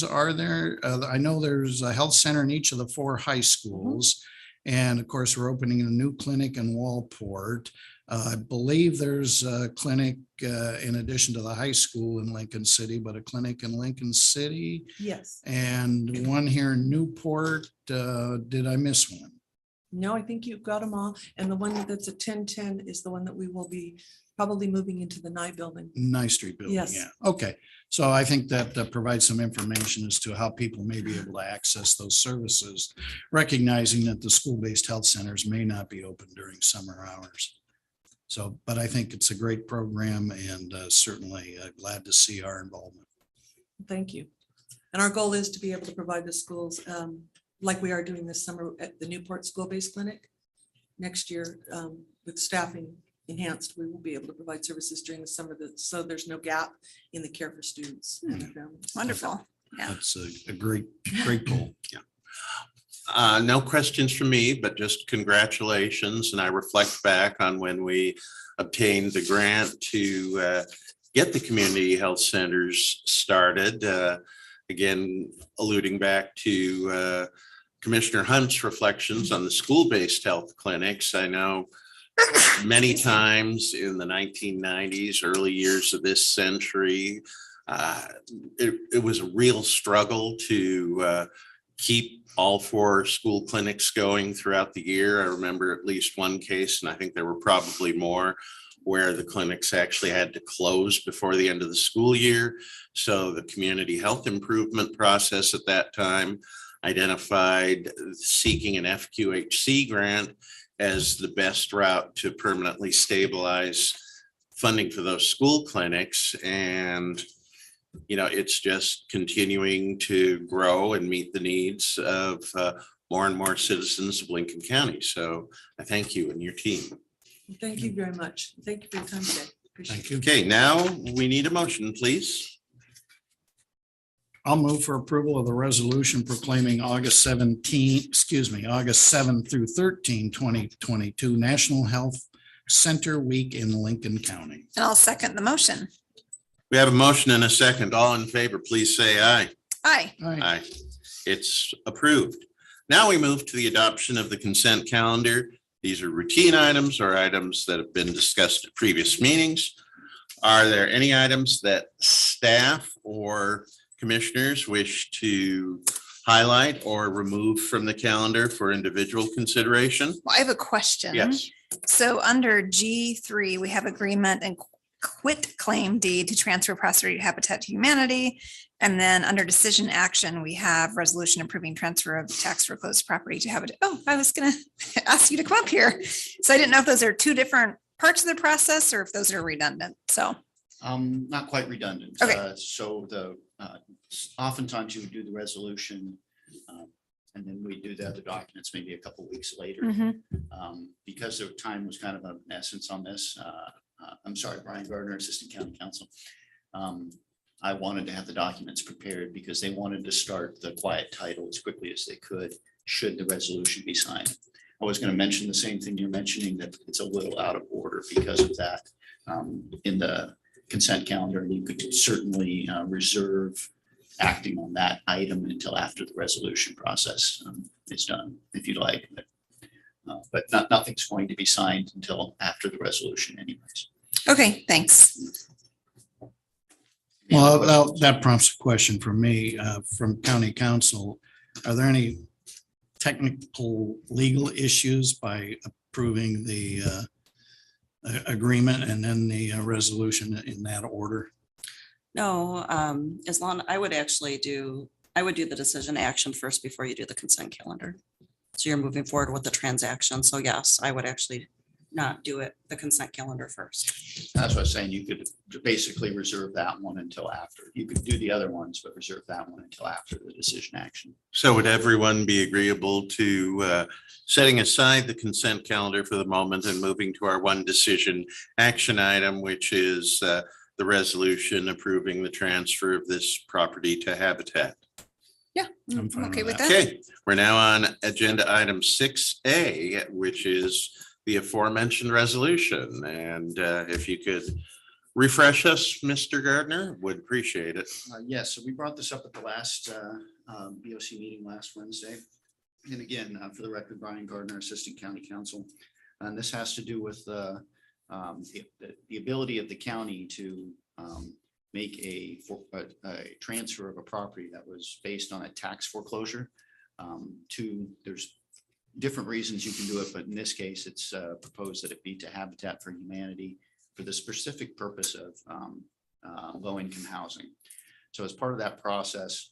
are there? I know there's a health center in each of the 4 high schools. And of course, we're opening a new clinic in Walport. I believe there's a clinic in addition to the high school in Lincoln City, but a clinic in Lincoln City. Yes. And one here in Newport. Did I miss one? No, I think you've got them all. And the one that's a 1010 is the one that we will be probably moving into the Nye building. Nye Street building. Yes. Yeah. Okay. So I think that provides some information as to how people may be able to access those services, recognizing that the school-based health centers may not be open during summer hours. So, but I think it's a great program and certainly glad to see our involvement. Thank you. And our goal is to be able to provide the schools like we are doing this summer at the Newport School-Based Clinic. Next year, with staffing enhanced, we will be able to provide services during the summer, so there's no gap in the care for students and their families. Wonderful. Yeah. That's a great goal. Yeah. No questions from me, but just congratulations. And I reflect back on when we obtained the grant to get the community health centers started. Again, alluding back to Commissioner Hunt's reflections on the school-based health clinics. I know many times in the 1990s, early years of this century, it was a real struggle to keep all 4 school clinics going throughout the year. I remember at least one case, and I think there were probably more, where the clinics actually had to close before the end of the school year. So the community health improvement process at that time identified seeking an FQHC grant as the best route to permanently stabilize funding for those school clinics. And, you know, it's just continuing to grow and meet the needs of more and more citizens of Lincoln County. So I thank you and your team. Thank you very much. Thank you for your time today. Appreciate Thank you. Okay, now we need a motion, please. I'll move for approval of the resolution proclaiming August 7 through 13, 2022 National Health Center Week in Lincoln County. And I'll second the motion. We have a motion and a second. All in favor, please say aye. Aye. Aye. It's approved. Now we move to the adoption of the consent calendar. These are routine items or items that have been discussed at previous meetings. Are there any items that staff or commissioners wish to highlight or remove from the calendar for individual consideration? Well, I have a question. Yes. So under G3, we have agreement and quit claim deed to transfer property to Habitat to Humanity. And then under decision action, we have resolution approving transfer of tax foreclosed property to Habitat. Oh, I was going to ask you to come up here. So I didn't know if those are 2 different parts of the process or if those are redundant. So not quite redundant. Okay. So the oftentimes you would do the resolution and then we do the other documents maybe a couple weeks later. Because the time was kind of an essence on this. I'm sorry, Brian Gardner, Assistant County Counsel. I wanted to have the documents prepared because they wanted to start the quiet title as quickly as they could, should the resolution be signed. I was going to mention the same thing you're mentioning, that it's a little out of order because of that. In the consent calendar, you could certainly reserve acting on that item until after the resolution process is done, if you'd like. But nothing's going to be signed until after the resolution anyways. okay, thanks. Well, that prompts a question from me, from County Council. Are there any technical legal issues by approving the agreement and then the resolution in that order? No, as long, I would do the decision action first before you do the consent calendar. So you're moving forward with the transaction. So yes, I would actually not do it, the consent calendar first. That's what I was saying. You could basically reserve that one until after. You could do the other ones, but reserve that one until after the decision action. So would everyone be agreeable to setting aside the consent calendar for the moment and moving to our one decision action item, which is the resolution approving the transfer of this property to Habitat? Yeah, I'm fine okay with with that. Okay, we're now on agenda item 6A, which is the aforementioned resolution. And if you could refresh us, Mr. Gardner? Would appreciate it. Yes, so we brought this up at the last BOC meeting last Wednesday. And again, for the record, Brian Gardner, Assistant County Counsel. And this has to do with the ability of the county to make a transfer of a property that was based on a tax foreclosure. There's different reasons you can do it, but in this case, it's proposed that it be to Habitat for Humanity for the specific purpose of low-income housing. So as part of that process,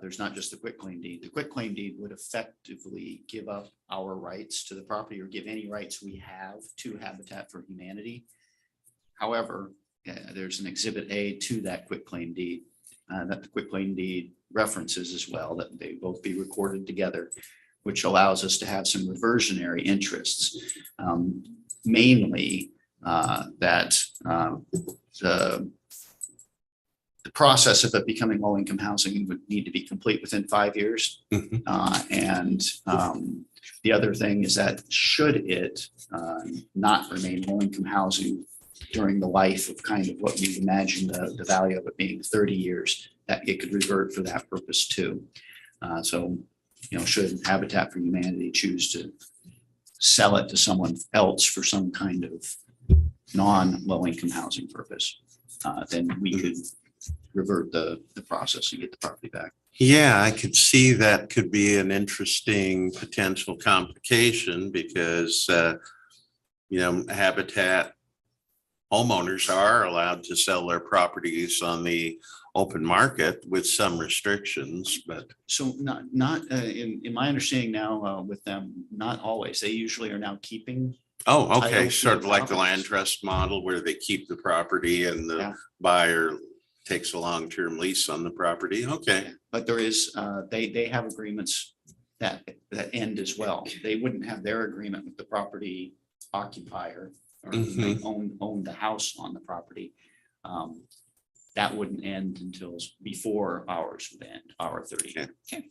there's not just the quitclaim deed. The quitclaim deed would effectively give up our rights to the property or give any rights we have to Habitat for Humanity. However, there's an Exhibit A to that quitclaim deed that the quitclaim deed references as well, that they both be recorded together, which allows us to have some reversionary interests, mainly that the process of it becoming low-income housing would need to be complete within 5 years. And the other thing is that should it not remain low-income housing during the life of kind of what we imagine the value of it being 30 years, that it could revert for that purpose too. So, you know, should Habitat for Humanity choose to sell it to someone else for some kind of non-low-income housing purpose, then we could revert the process and get the property back. Yeah, I could see that could be an interesting potential complication because, you know, Habitat homeowners are allowed to sell their properties on the open market with some restrictions, but. So not in my understanding now with them, not always. They usually are now keeping. Oh, okay, title to sort of the like the properties. land trust model where they keep the property and the Yeah. buyer takes a long-term lease on the property. Okay. But there is, they have agreements that end as well. They wouldn't have their agreement with the property occupier or who may own the house on the property. That wouldn't end until before ours would end, our 30. Okay.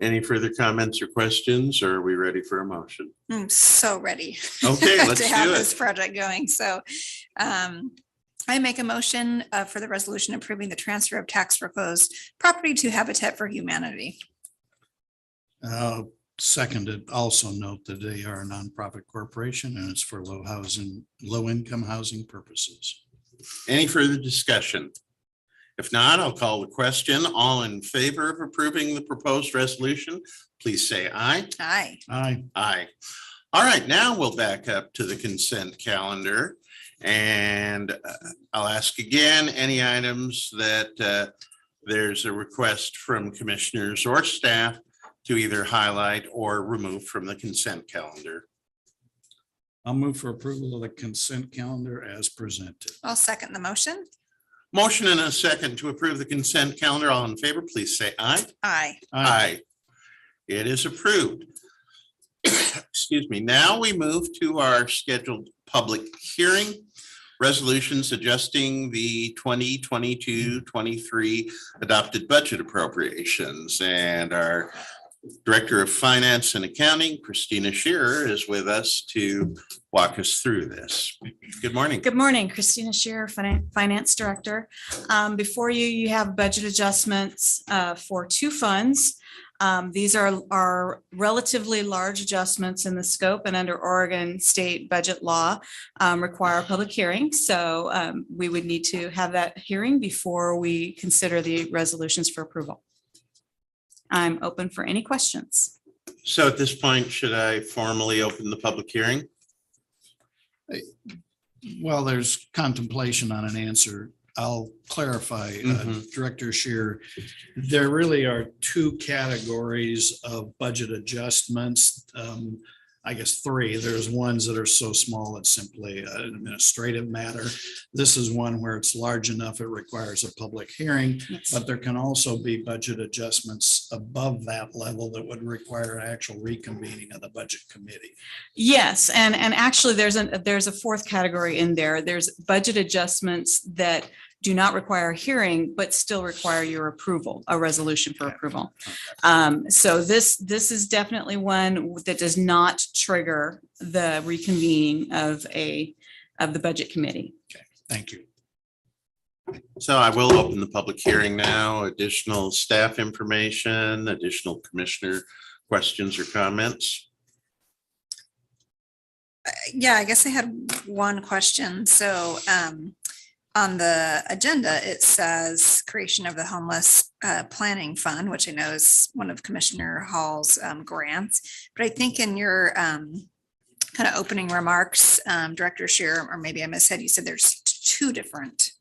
Any further comments or questions, or are we ready for a motion? I'm so ready. Okay, let's to have do this it. project going. So I make a motion for the resolution approving the transfer of tax foreclosed property to Habitat for Humanity. Seconded, also note that they are a nonprofit corporation and it's for low-income housing purposes. Any further discussion? If not, I'll call the question. All in favor of approving the proposed resolution, please say aye. Aye. Aye. Aye. All right, now we'll back up to the consent calendar. And I'll ask again, any items that there's a request from commissioners or staff to either highlight or remove from the consent calendar. I'll move for approval of the consent calendar as presented. I'll second the motion. Motion and a second to approve the consent calendar. All in favor, please say aye. Aye. Aye. It is approved. Excuse me. Now we move to our scheduled public hearing. Resolutions adjusting the 2022-23 adopted budget appropriations. And our Director of Finance and Accounting, Christina Shearer, is with us to walk us through this. Good morning. Good morning, Christina Shearer, Finance Director. Before you, you have budget adjustments for two funds. These are relatively large adjustments in the scope and under Oregon state budget law require a public hearing. So we would need to have that hearing before we consider the resolutions for approval. I'm open for any questions. So at this point, should I formally open the public hearing? Well, there's contemplation on an answer. I'll clarify, Director Shearer, there really are two categories of budget adjustments. I guess three. There's ones that are so small it's simply an administrative matter. This is one where it's large enough it requires a public hearing, Yes. but there can also be budget adjustments above that level that would require actual reconvening of the budget committee. Yes, and actually there's a fourth category in there. There's budget adjustments that do not require a hearing, but still require your approval, a resolution for approval. So this is definitely one that does not trigger the reconvening of a of the Budget Committee. Thank you. So I will open the public hearing now. Additional staff information, additional commissioner questions or comments. Yeah, I guess I had one question. So on the agenda, it says creation of the homeless planning fund, which I know is one of Commissioner Hall's grants. But I think in your kind of opening remarks, Director Scheer, or maybe I misheard, you said there's two different.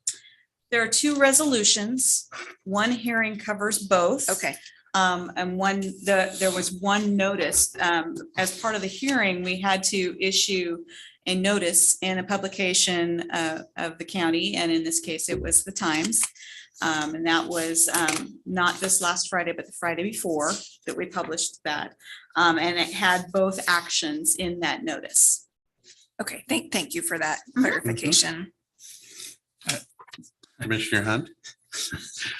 There are two resolutions. One hearing covers both. Okay. And there was one notice, as part of the hearing, we had to issue a notice in a publication of the county, and in this case, it was the Times. And that was not this last Friday, but the Friday before that we published that. And it had both actions in that notice. Okay, thank you for that clarification. Commissioner Hunt?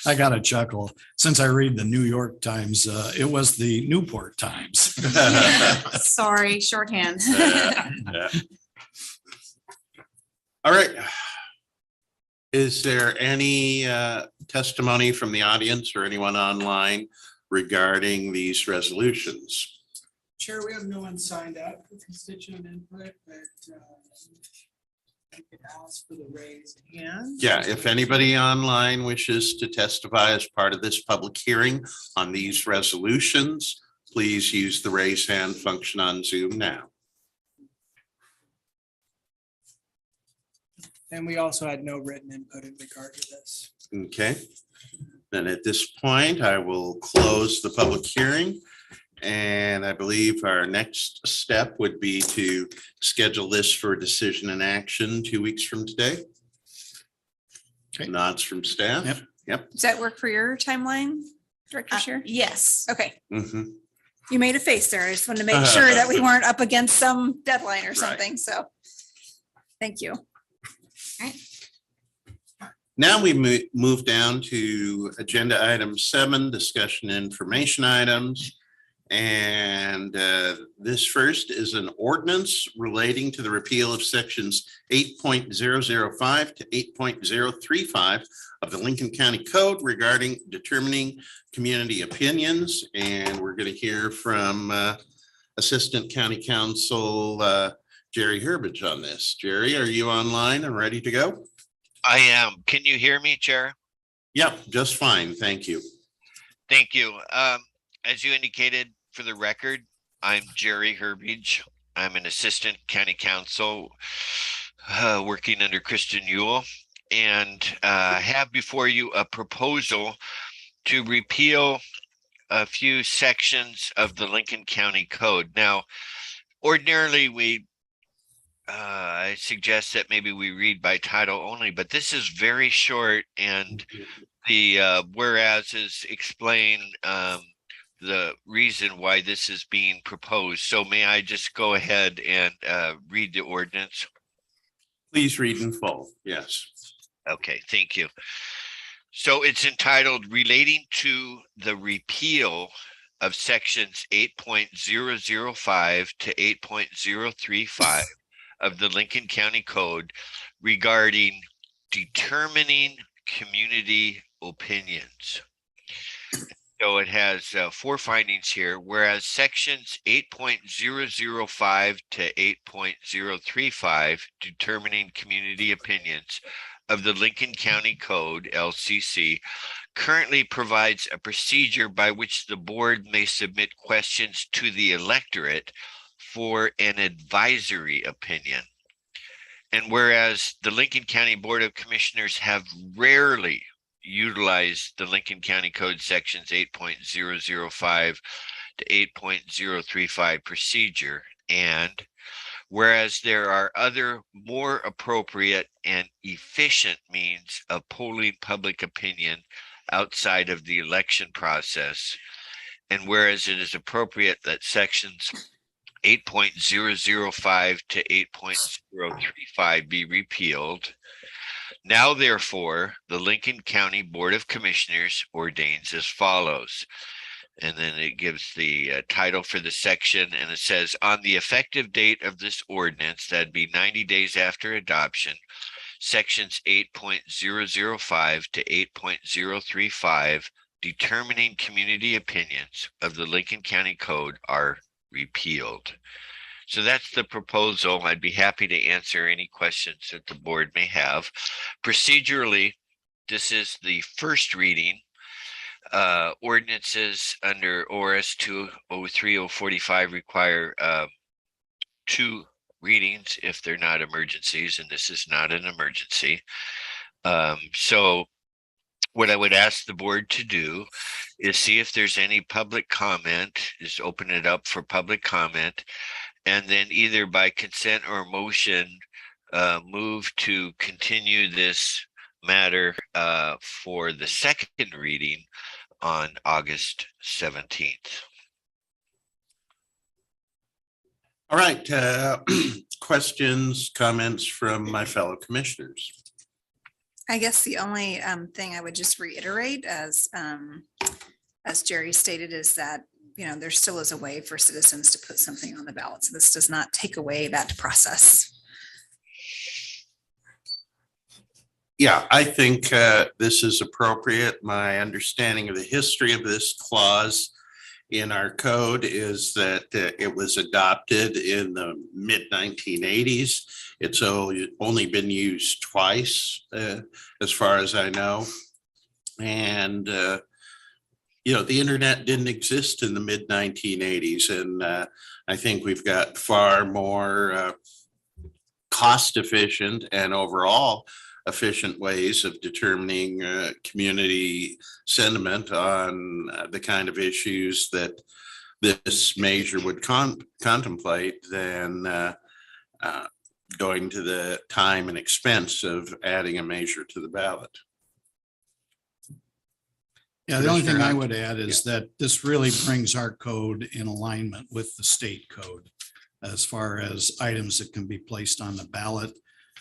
I got a chuckle. Since I read the New York Times, it was the Newport Times. Sorry, shorthand. Yeah. All right. Is there any testimony from the audience or anyone online regarding these resolutions? Chair, we have no one signed up for constituent input, but I could ask for the raised hand. Yeah, if anybody online wishes to testify as part of this public hearing on these resolutions, please use the raise hand function on Zoom now. And we also had no written input in regard to this. Okay. Then at this point, I will close the public hearing. And I believe our next step would be to schedule this for decision and action 2 weeks from today. Okay. Nods from staff. Yep. Yep. Does that work for your timeline, Director Scheer? Yes. Okay, Mhm. you made a face there. I just wanted to make sure that we weren't up against some deadline or something, so. Thank you. Now we move down to agenda item 7, discussion information items. And this first is an ordinance relating to the repeal of sections 8.005 to 8.035 of the Lincoln County Code regarding determining community opinions. And we're going to hear from Assistant County Counsel Jerry Herbage on this. Jerry, are you online and ready to go? I am. Can you hear me, Chair? Yep, just fine. Thank you. Thank you. As you indicated, for the record, I'm Jerry Herbage. I'm an assistant county counsel working under Kristen Ewell, and have before you a proposal to repeal a few sections of the Lincoln County Code. Now, ordinarily, I suggest that maybe we read by title only, but this is very short, and the whereases explain the reason why this is being proposed. So may I just go ahead and read the ordinance? Please read in full. Yes. Okay, thank you. So it's entitled Relating to the Repeal of Sections 8.005 to 8.035 of the Lincoln County Code regarding determining community opinions. So it has 4 findings here, whereas sections 8.005 to 8.035 determining community opinions of the Lincoln County Code, LCC, currently provides a procedure by which the board may submit questions to the electorate for an advisory opinion. And whereas the Lincoln County Board of Commissioners have rarely utilized the Lincoln County Code sections 8.005 to 8.035 procedure, and whereas there are other more appropriate and efficient means of polling public opinion outside of the election process, and whereas it is appropriate that sections 8.005 to 8.035 be repealed. Now, therefore, the Lincoln County Board of Commissioners ordains as follows, And then it gives the title for the section, and it says, on the effective date of this ordinance, that'd be 90 days after adoption, sections 8.005 to 8.035, determining community opinions of the Lincoln County Code are repealed. So that's the proposal. I'd be happy to answer any questions that the board may have. Procedurally, this is the first reading. Ordinances under ORS 203-045 require 2 readings if they're not emergencies, and this is not an emergency. So what I would ask the board to do is see if there's any public comment, just open it up for public comment, and then either by consent or motion, move to continue this matter for the second reading on August 17th. All right, questions, comments from my fellow commissioners? I guess the only thing I would just reiterate, as Jerry stated, is that, you know, there still is a way for citizens to put something on the ballot. So this does not take away that process. Yeah, I think this is appropriate. My understanding of the history of this clause in our code is that it was adopted in the mid-1980s. It's only been used twice, as far as I know. And, you know, the internet didn't exist in the mid-1980s. And I think we've got far more cost-efficient and overall efficient ways of determining community sentiment on the kind of issues that this measure would contemplate than going to the time and expense of adding a measure to the ballot. Yeah, the only thing I would add is that this really brings our code in alignment with the state code as far as items that can be placed on the ballot.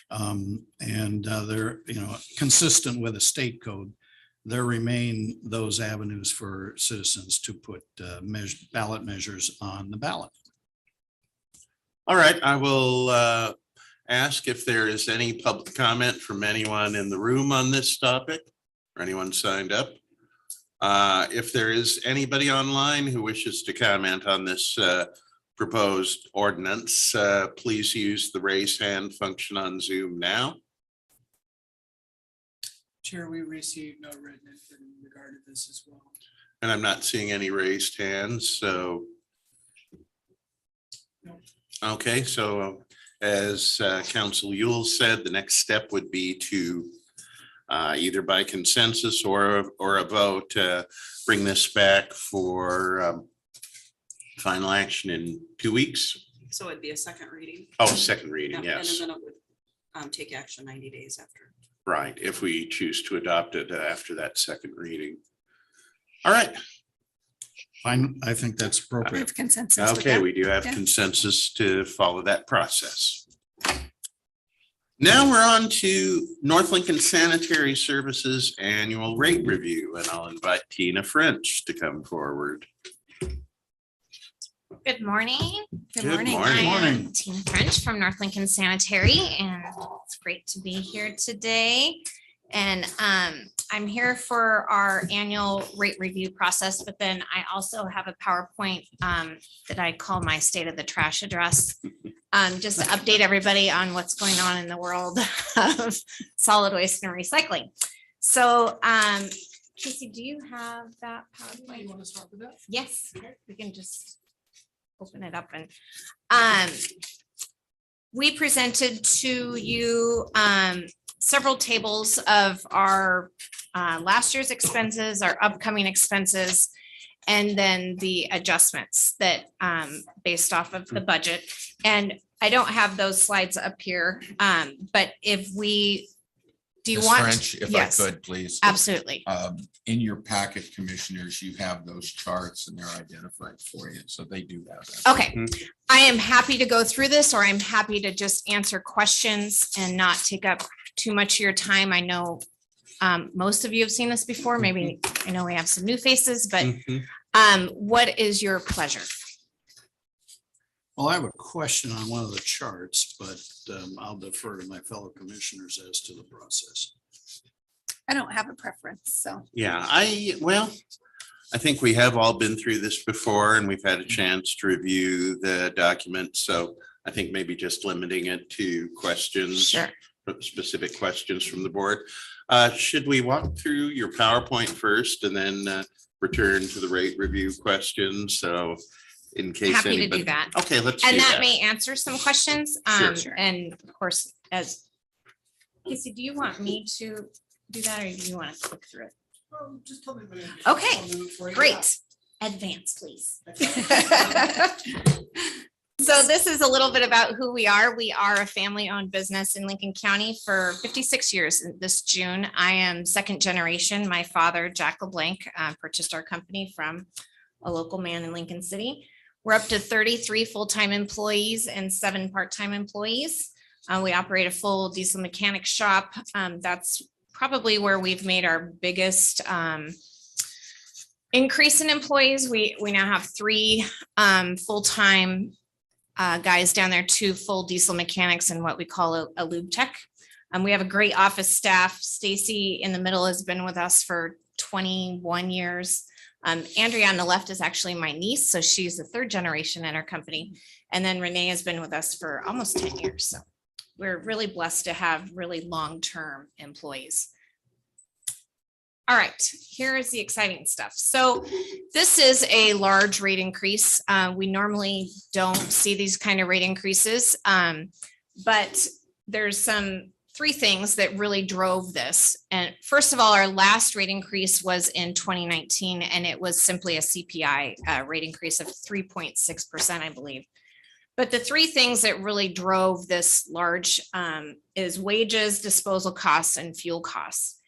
And they're, you know, consistent with the state code. There remain those avenues for citizens to put ballot measures on the ballot. All right, I will ask if there is any public comment from anyone in the room on this topic, or anyone signed up. If there is anybody online who wishes to comment on this proposed ordinance, please use the raise hand function on Zoom now. Chair, we received no written input in regard to this as well. And I'm not seeing any raised hands, so. Nope. Okay, so as Council Yule said, the next step would be to either by consensus or a vote, bring this back for final action in 2 weeks. So it'd be a second reading. Oh, second reading, Yeah, yes. And then it would take action 90 days after. Right, if we choose to adopt it after that second reading. All right, Fine, I think that's We appropriate. have consensus. with okay, that. we do have Yeah. consensus to follow that process. Now we're on to North Lincoln Sanitary Services Annual Rate Review, and I'll invite Tina French to come forward. Good morning. Good Good morning. morning. I am Morning. Tina French from North Lincoln Sanitary, and it's great to be here today. And I'm here for our annual rate review process, but then I also have a PowerPoint that I call my State of the Trash address. Just to update everybody on what's going on in the world of solid waste and recycling. So Casey, do you have that You PowerPoint? want to start with that? Yes, we can just open it up and we presented to you several tables of our last year's expenses, our upcoming expenses, and then the adjustments that based off of the budget. And I don't have those slides up here, but if we, do you Ms. want? French, if I Yes, could, please. absolutely. In your packet, commissioners, you have those charts and they're identified for you, so they do have that. Okay, I am happy to go through this, or I'm happy to just answer questions and not take up too much of your time. I know most of you have seen this before. Maybe I know we have some new faces, but What is your pleasure? Well, I have a question on one of the charts, but I'll defer to my fellow commissioners as to the process. I don't have a preference, so. Yeah, I think we have all been through this before and we've had a chance to review the document. So I think maybe just limiting it to questions. Sure. Specific questions from the board. Should we walk through your PowerPoint first and then return to the rate review questions? So in case Happy to anybody. do that. Okay, let's do And that that. may answer some questions. Sure. And of course, as Casey, do you want me to do that or do you want to click through it? Well, just tell me when. Okay, I'll do it for you. Great. Advance, please. So this is a little bit about who we are. We are a family-owned business in Lincoln County for 56 years this June. I am second generation. My father, Jack LeBlanc, purchased our company from a local man in Lincoln City. We're up to 33 full-time employees and 7 part-time employees. We operate a full diesel mechanic shop. That's probably where we've made our biggest increase in employees. We now have 3 full-time guys down there, 2 full diesel mechanics and what we call a lube tech. We have a great office staff. Stacy in the middle has been with us for 21 years. Andrea on the left is actually my niece, so she's the 3rd generation in our company. And then Renee has been with us for almost 10 years. So we're really blessed to have really long-term employees. All right, here is the exciting stuff. So this is a large rate increase. We normally don't see these kind of rate increases, but there's 3 things that really drove this. And first of all, our last rate increase was in 2019, and it was simply a CPI rate increase of 3.6%, I believe. But the 3 things that really drove this large is wages, disposal costs, and fuel costs.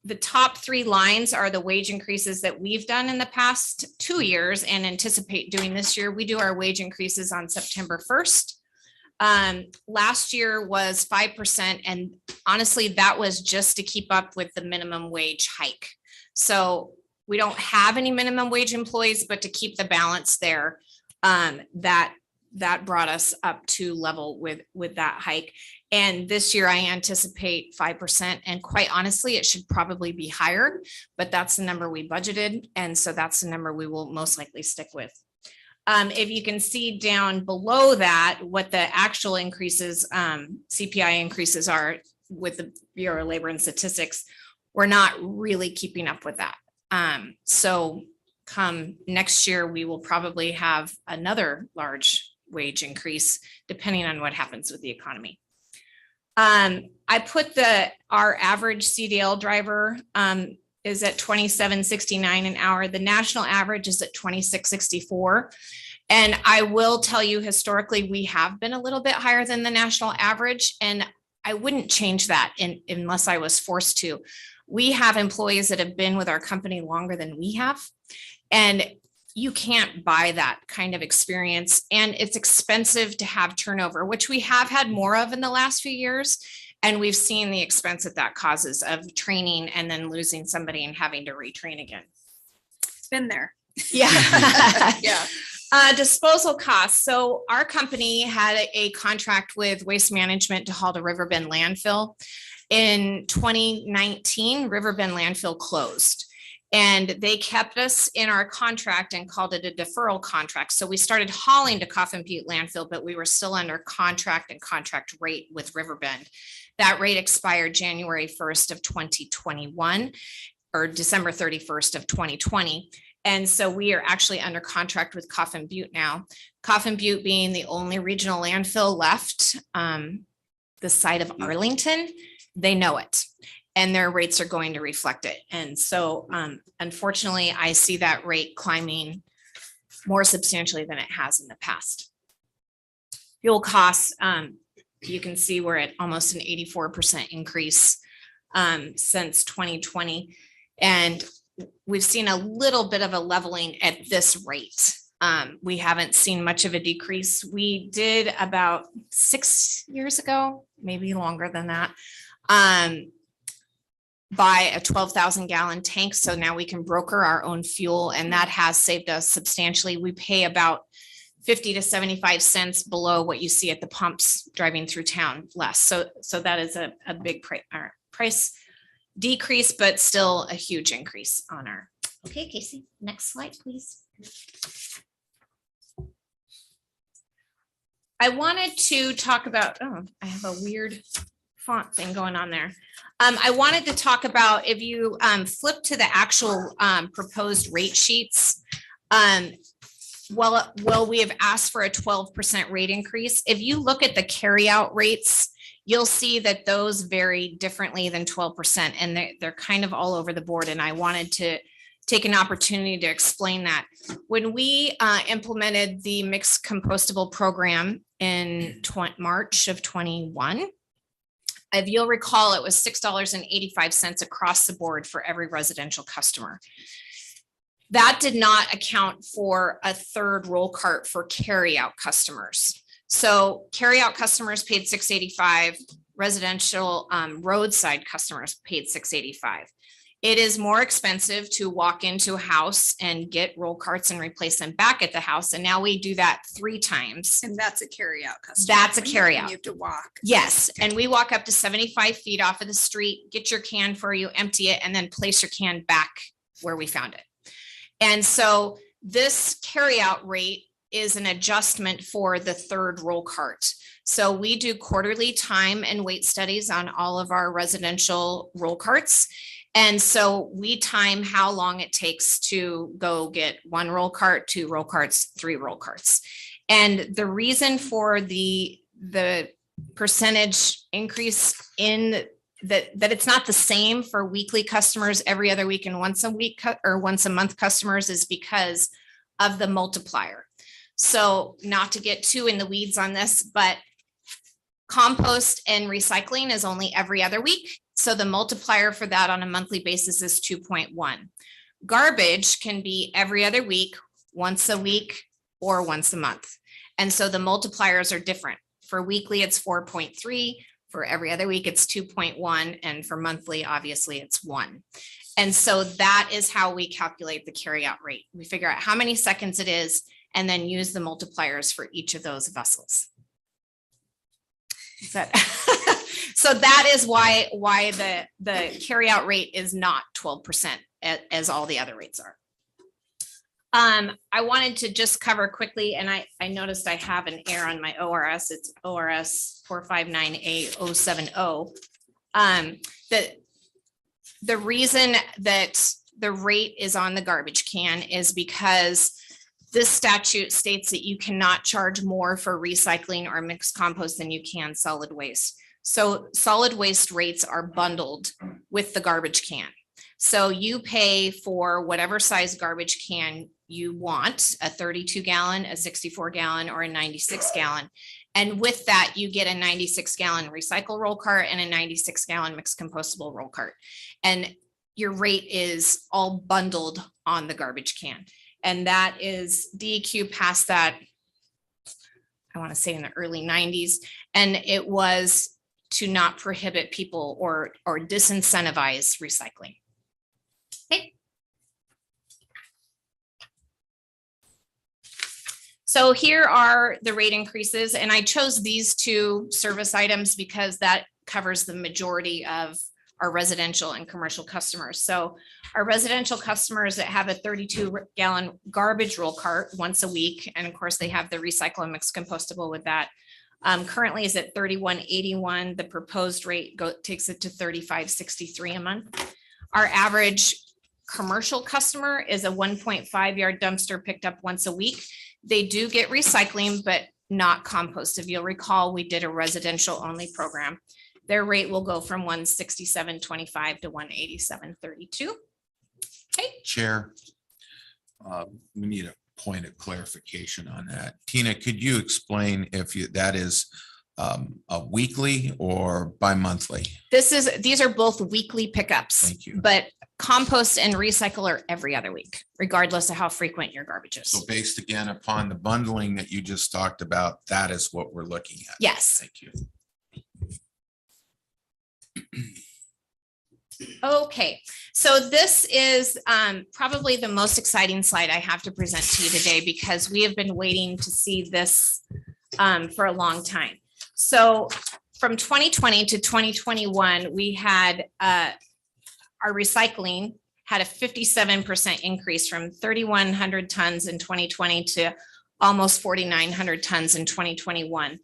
The top 3 lines are the wage increases that we've done in the past 2 years and anticipate doing this year. We do our wage increases on September 1st. Last year was 5%. And honestly, that was just to keep up with the minimum wage hike. So we don't have any minimum wage employees, but to keep the balance there, that brought us up to level with that hike. And this year I anticipate 5%. And quite honestly, it should probably be higher, but that's the number we budgeted. And so that's the number we will most likely stick with. If you can see down below that, what the actual increases, CPI increases are with the Bureau of Labor and Statistics, we're not really keeping up with that. So come next year, we will probably have another large wage increase depending on what happens with the economy. I put our average CDL driver is at $27.69 an hour. The national average is at $26.64. And I will tell you, historically, we have been a little bit higher than the national average, and I wouldn't change that unless I was forced to. We have employees that have been with our company longer than we have, and you can't buy that kind of experience. And it's expensive to have turnover, which we have had more of in the last few years. And we've seen the expense that causes of training and then losing somebody and having to retrain again. It's been there. Yeah. Yeah. Disposal costs. So our company had a contract with Waste Management to haul to Riverbend landfill. In 2019, Riverbend landfill closed. And they kept us in our contract and called it a deferral contract. So we started hauling to Coffin Butte landfill, but we were still under contract and contract rate with Riverbend. That rate expired January 1st of 2021 or December 31st of 2020. And so we are actually under contract with Coffin Butte now. Coffin Butte being the only regional landfill left, the side of Arlington, they know it. And their rates are going to reflect it. And so unfortunately, I see that rate climbing more substantially than it has in the past. Fuel costs, you can see we're at almost an 84% increase since 2020. And we've seen a little bit of a leveling at this rate. We haven't seen much of a decrease. We did about 6 years ago, maybe longer than that. buy a 12,000 gallon tank. So now we can broker our own fuel, and that has saved us substantially. We pay about 50 to 75 cents below what you see at the pumps driving through town less. So that is a big price decrease, but still a huge increase on our. Okay, Casey, next slide, please. I wanted to talk about, oh, I have a weird font thing going on there. I wanted to talk about, if you flip to the actual proposed rate sheets, well, we have asked for a 12% rate increase. If you look at the carryout rates, you'll see that those vary differently than 12%, and they're kind of all over the board. And I wanted to take an opportunity to explain that. When we implemented the mixed compostable program in March of 21, if you'll recall, it was $6.85 across the board for every residential customer. That did not account for a third roll cart for carryout customers. So carryout customers paid $6.85, residential roadside customers paid $6.85. It is more expensive to walk into a house and get roll carts and replace them back at the house. And now we do that 3 times. And that's a carryout customer. That's a when carryout. You have to walk. Yes, and we walk up to 75 feet off of the street, get your can for you, empty it, and then place your can back where we found it. And so this carryout rate is an adjustment for the third roll cart. So we do quarterly time and weight studies on all of our residential roll carts. And so we time how long it takes to go get 1 roll cart, 2 roll carts, 3 roll carts. And the reason for the percentage increase in that it's not the same for weekly customers, every other week, and once a week or once a month customers is because of the multiplier. So not to get too in the weeds on this, but compost and recycling is only every other week. So the multiplier for that on a monthly basis is 2.1. Garbage can be every other week, once a week, or once a month. And so the multipliers are different. For weekly, it's 4.3. For every other week, it's 2.1. And for monthly, obviously, it's 1. And so that is how we calculate the carryout rate. We figure out how many seconds it is and then use the multipliers for each of those vessels. So that is why the carryout rate is not 12% as all the other rates are. I wanted to just cover quickly, and I noticed I have an error on my ORS. It's ORS 459A070. The reason that the rate is on the garbage can is because this statute states that you cannot charge more for recycling or mixed compost than you can solid waste. So solid waste rates are bundled with the garbage can. So you pay for whatever size garbage can you want, a 32 gallon, a 64 gallon, or a 96 gallon. And with that, you get a 96 gallon recycle roll cart and a 96 gallon mixed compostable roll cart. And your rate is all bundled on the garbage can. And that is DEQ passed that, I want to say in the early 90s. And it was to not prohibit people or disincentivize recycling. Okay. So here are the rate increases, and I chose these 2 service items because that covers the majority of our residential and commercial customers. So our residential customers that have a 32 gallon garbage roll cart once a week, and of course they have the recycle and mixed compostable with that, currently is at $31.81. The proposed rate takes it to $35.63 a month. Our average commercial customer is a 1.5 yard dumpster picked up once a week. They do get recycling, but not compost. If you'll recall, we did a residential only program. Their rate will go from $167.25 to $187.32. Okay. Chair, we need a point of clarification on that. Tina, could you explain if that is a weekly or bi-monthly? These are both weekly pickups. Thank you. But compost and recycle are every other week, regardless of how frequent your garbage is. So based again upon the bundling that you just talked about, that is what we're looking at. Yes. Thank you. Okay, so this is probably the most exciting slide I have to present to you today because we have been waiting to see this for a long time. So from 2020 to 2021, we had our recycling had a 57% increase from 3,100 tons in 2020 to almost 4,900 tons in 2021.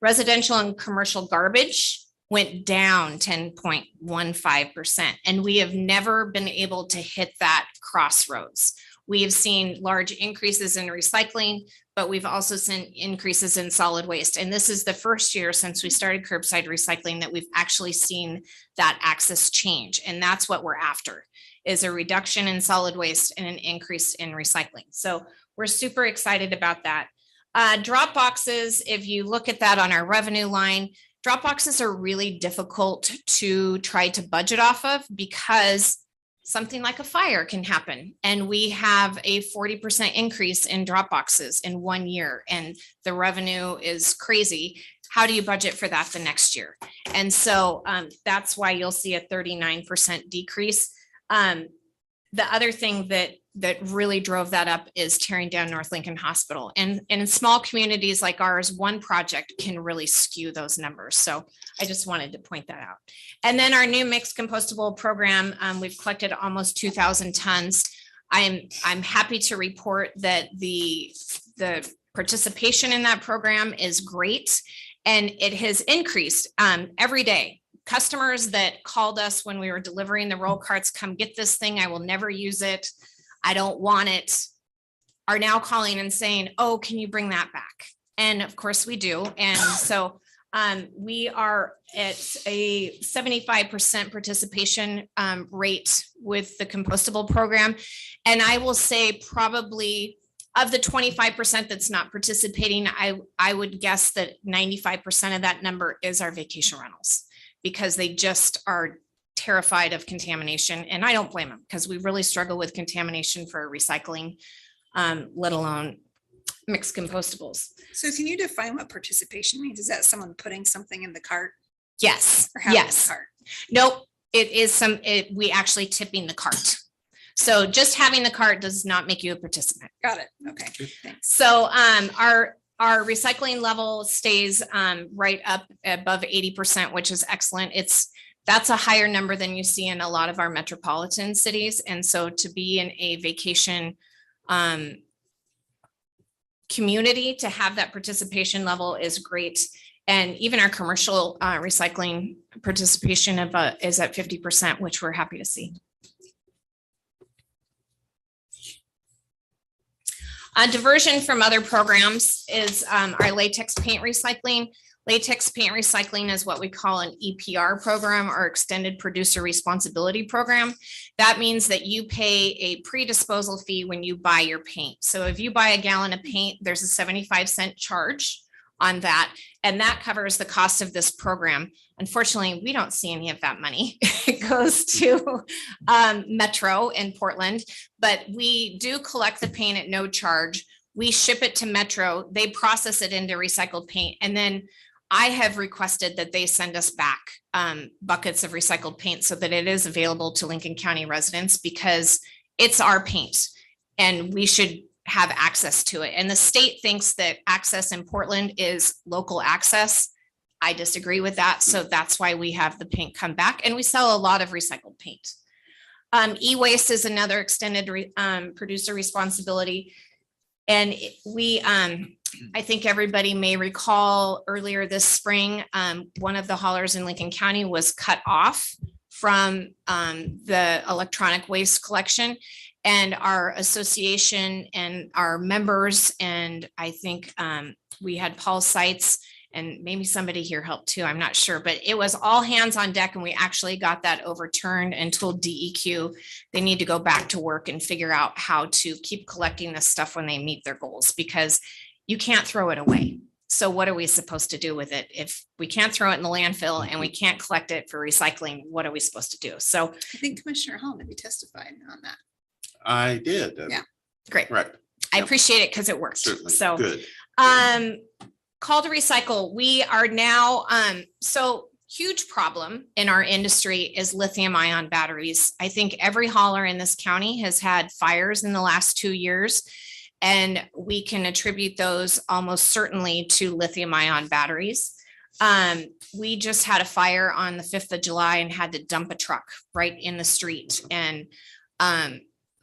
Residential and commercial garbage went down 10.15%. And we have never been able to hit that crossroads. We have seen large increases in recycling, but we've also seen increases in solid waste. And this is the first year since we started curbside recycling that we've actually seen that axis change. And that's what we're after, is a reduction in solid waste and an increase in recycling. So we're super excited about that. Drop boxes, if you look at that on our revenue line, drop boxes are really difficult to try to budget off of because something like a fire can happen. And we have a 40% increase in drop boxes in 1 year, and the revenue is crazy. How do you budget for that the next year? And so that's why you'll see a 39% decrease. The other thing that really drove that up is tearing down North Lincoln Hospital. And in small communities like ours, one project can really skew those numbers. So I just wanted to point that out. And then our new mixed compostable program, we've collected almost 2,000 tons. I'm happy to report that the participation in that program is great, and it has increased every day. Customers that called us when we were delivering the roll carts, come get this thing, I will never use it, I don't want it, are now calling and saying, oh, can you bring that back? And of course we do. And so we are at a 75% participation rate with the compostable program. And I will say probably of the 25% that's not participating, I would guess that 95% of that number is our vacation rentals, because they just are terrified of contamination. And I don't blame them, because we really struggle with contamination for recycling, let alone mixed compostables. So can you define what participation means? Is that someone putting something in the cart? Yes, Or having the yes. cart? Nope, it is we actually tipping the cart. So just having the cart does not make you a participant. Got it. Okay, thanks. So our recycling level stays right up above 80%, which is excellent. That's a higher number than you see in a lot of our metropolitan cities. And so to be in a vacation community, to have that participation level is great. And even our commercial recycling participation is at 50%, which we're happy to see. Diversion from other programs is our latex paint recycling. Latex paint recycling is what we call an EPR program, or extended producer responsibility program. That means that you pay a pre-disposal fee when you buy your paint. So if you buy a gallon of paint, there's a 75-cent charge on that, and that covers the cost of this program. Unfortunately, we don't see any of that money. It goes to Metro in Portland, but we do collect the paint at no charge. We ship it to Metro, they process it into recycled paint, and then I have requested that they send us back buckets of recycled paint so that it is available to Lincoln County residents, because it's our paint and we should have access to it. And the state thinks that access in Portland is local access. I disagree with that. So that's why we have the paint come back, and we sell a lot of recycled paint. E-waste is another extended producer responsibility. And we, I think everybody may recall earlier this spring, one of the haulers in Lincoln County was cut off from the electronic waste collection. And our association and our members, and I think we had Paul Seitz, and maybe somebody here helped too, I'm not sure, but it was all hands on deck, and we actually got that overturned and told DEQ they need to go back to work and figure out how to keep collecting this stuff when they meet their goals, because you can't throw it away. So what are we supposed to do with it? If we can't throw it in the landfill and we can't collect it for recycling, what are we supposed to do? So I think Commissioner Hall maybe testified on that. I did. Yeah. Great. Right. I appreciate it because it worked. Certainly. So, Good. call to recycle. We are now, so huge problem in our industry is lithium ion batteries. I think every hauler in this county has had fires in the last 2 years, and we can attribute those almost certainly to lithium ion batteries. We just had a fire on the 5th of July and had to dump a truck right in the street. And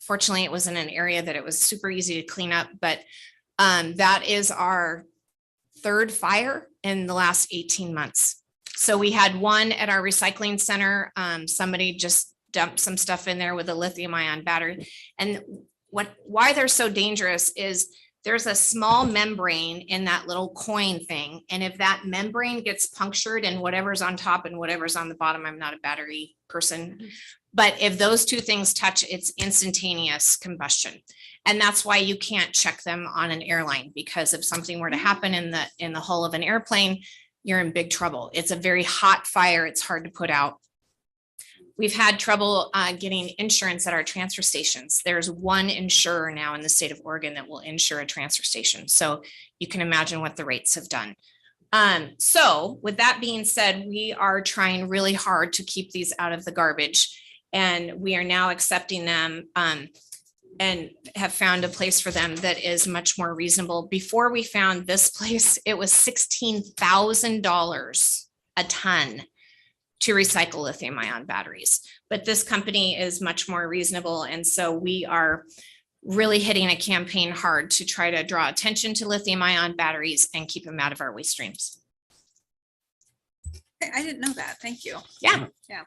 fortunately, it was in an area that it was super easy to clean up, but that is our 3rd fire in the last 18 months. So we had one at our recycling center. Somebody just dumped some stuff in there with a lithium ion battery. And why they're so dangerous is there's a small membrane in that little coin thing. And if that membrane gets punctured and whatever's on top and whatever's on the bottom, I'm not a battery person, but if those two things touch, it's instantaneous combustion. And that's why you can't check them on an airline, because if something were to happen in the hull of an airplane, you're in big trouble. It's a very hot fire. It's hard to put out. We've had trouble getting insurance at our transfer stations. There's one insurer now in the state of Oregon that will insure a transfer station. So you can imagine what the rates have done. So with that being said, we are trying really hard to keep these out of the garbage, and we are now accepting them and have found a place for them that is much more reasonable. Before we found this place, it was $16,000 a ton to recycle lithium ion batteries. But this company is much more reasonable. And so we are really hitting a campaign hard to try to draw attention to lithium ion batteries and keep them out of our waste streams. I didn't know that. Thank you. Yeah. Yeah.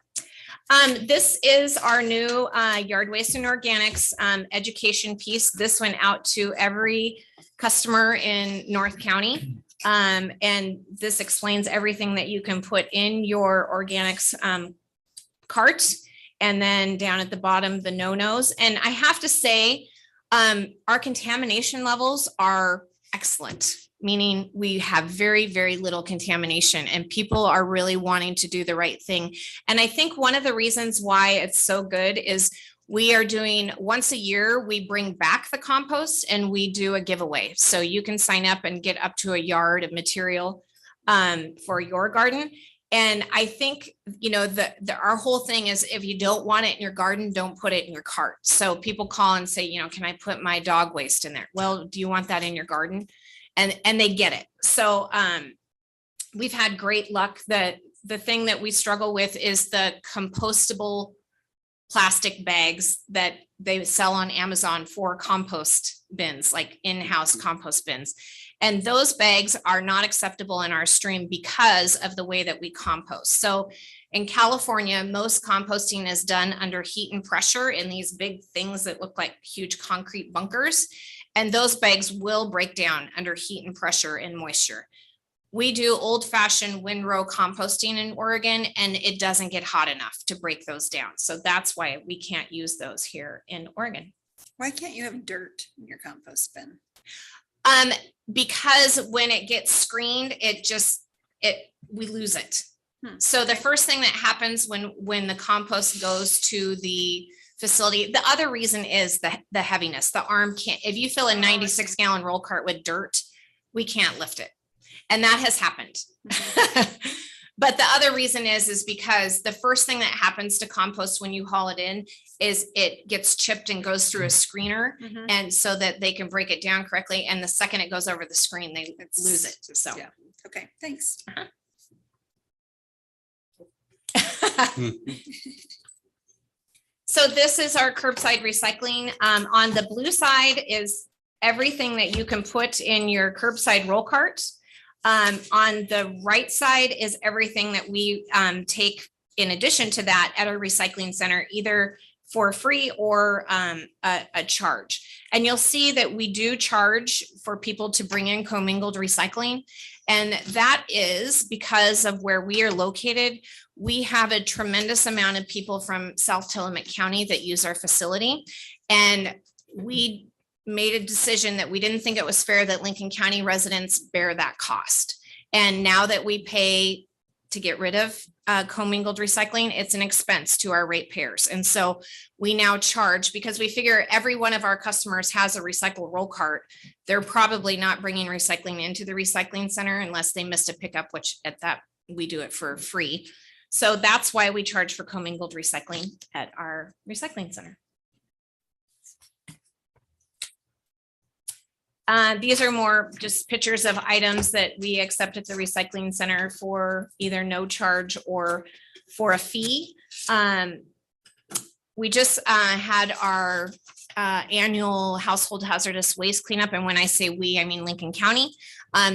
This is our new yard waste and organics education piece. This went out to every customer in North County. And this explains everything that you can put in your organics cart. And then down at the bottom, the no-nos. And I have to say, our contamination levels are excellent, meaning we have very, very little contamination, and people are really wanting to do the right thing. And I think one of the reasons why it's so good is we are doing once a year, we bring back the compost and we do a giveaway. So you can sign up and get up to a yard of material for your garden. And I think, you know, our whole thing is if you don't want it in your garden, don't put it in your cart. So people call and say, you know, can I put my dog waste in there? Well, do you want that in your garden? And they get it. So we've had great luck. The thing that we struggle with is the compostable plastic bags that they sell on Amazon for compost bins, like in-house compost bins. And those bags are not acceptable in our stream because of the way that we compost. So in California, most composting is done under heat and pressure in these big things that look like huge concrete bunkers. And those bags will break down under heat and pressure and moisture. We do old-fashioned windrow composting in Oregon, and it doesn't get hot enough to break those down. So that's why we can't use those here in Oregon. Why can't you have dirt in your compost bin? Because when it gets screened, we lose it. So the first thing that happens when the compost goes to the facility, the other reason is the heaviness. The arm can't, if you fill a 96-gallon roll cart with dirt, we can't lift it. And that has happened. But the other reason is because the first thing that happens to compost when you haul it in is it gets chipped and goes through a screener, and so that they can break it down correctly. And the second it goes over the screen, they lose it. So, yeah. Okay, thanks. So this is our curbside recycling. On the blue side is everything that you can put in your curbside roll cart. On the right side is everything that we take in addition to that at our recycling center, either for free or a charge. And you'll see that we do charge for people to bring in commingled recycling. And that is because of where we are located. We have a tremendous amount of people from South Tillamook County that use our facility. And we made a decision that we didn't think it was fair that Lincoln County residents bear that cost. And now that we pay to get rid of commingled recycling, it's an expense to our ratepayers. And so we now charge, because we figure every one of our customers has a recycle roll cart. They're probably not bringing recycling into the recycling center unless they missed a pickup, which at that we do it for free. So that's why we charge for commingled recycling at our recycling center. These are more just pictures of items that we accept at the recycling center for either no charge or for a fee. We just had our annual household hazardous waste cleanup. And when I say we, I mean Lincoln County.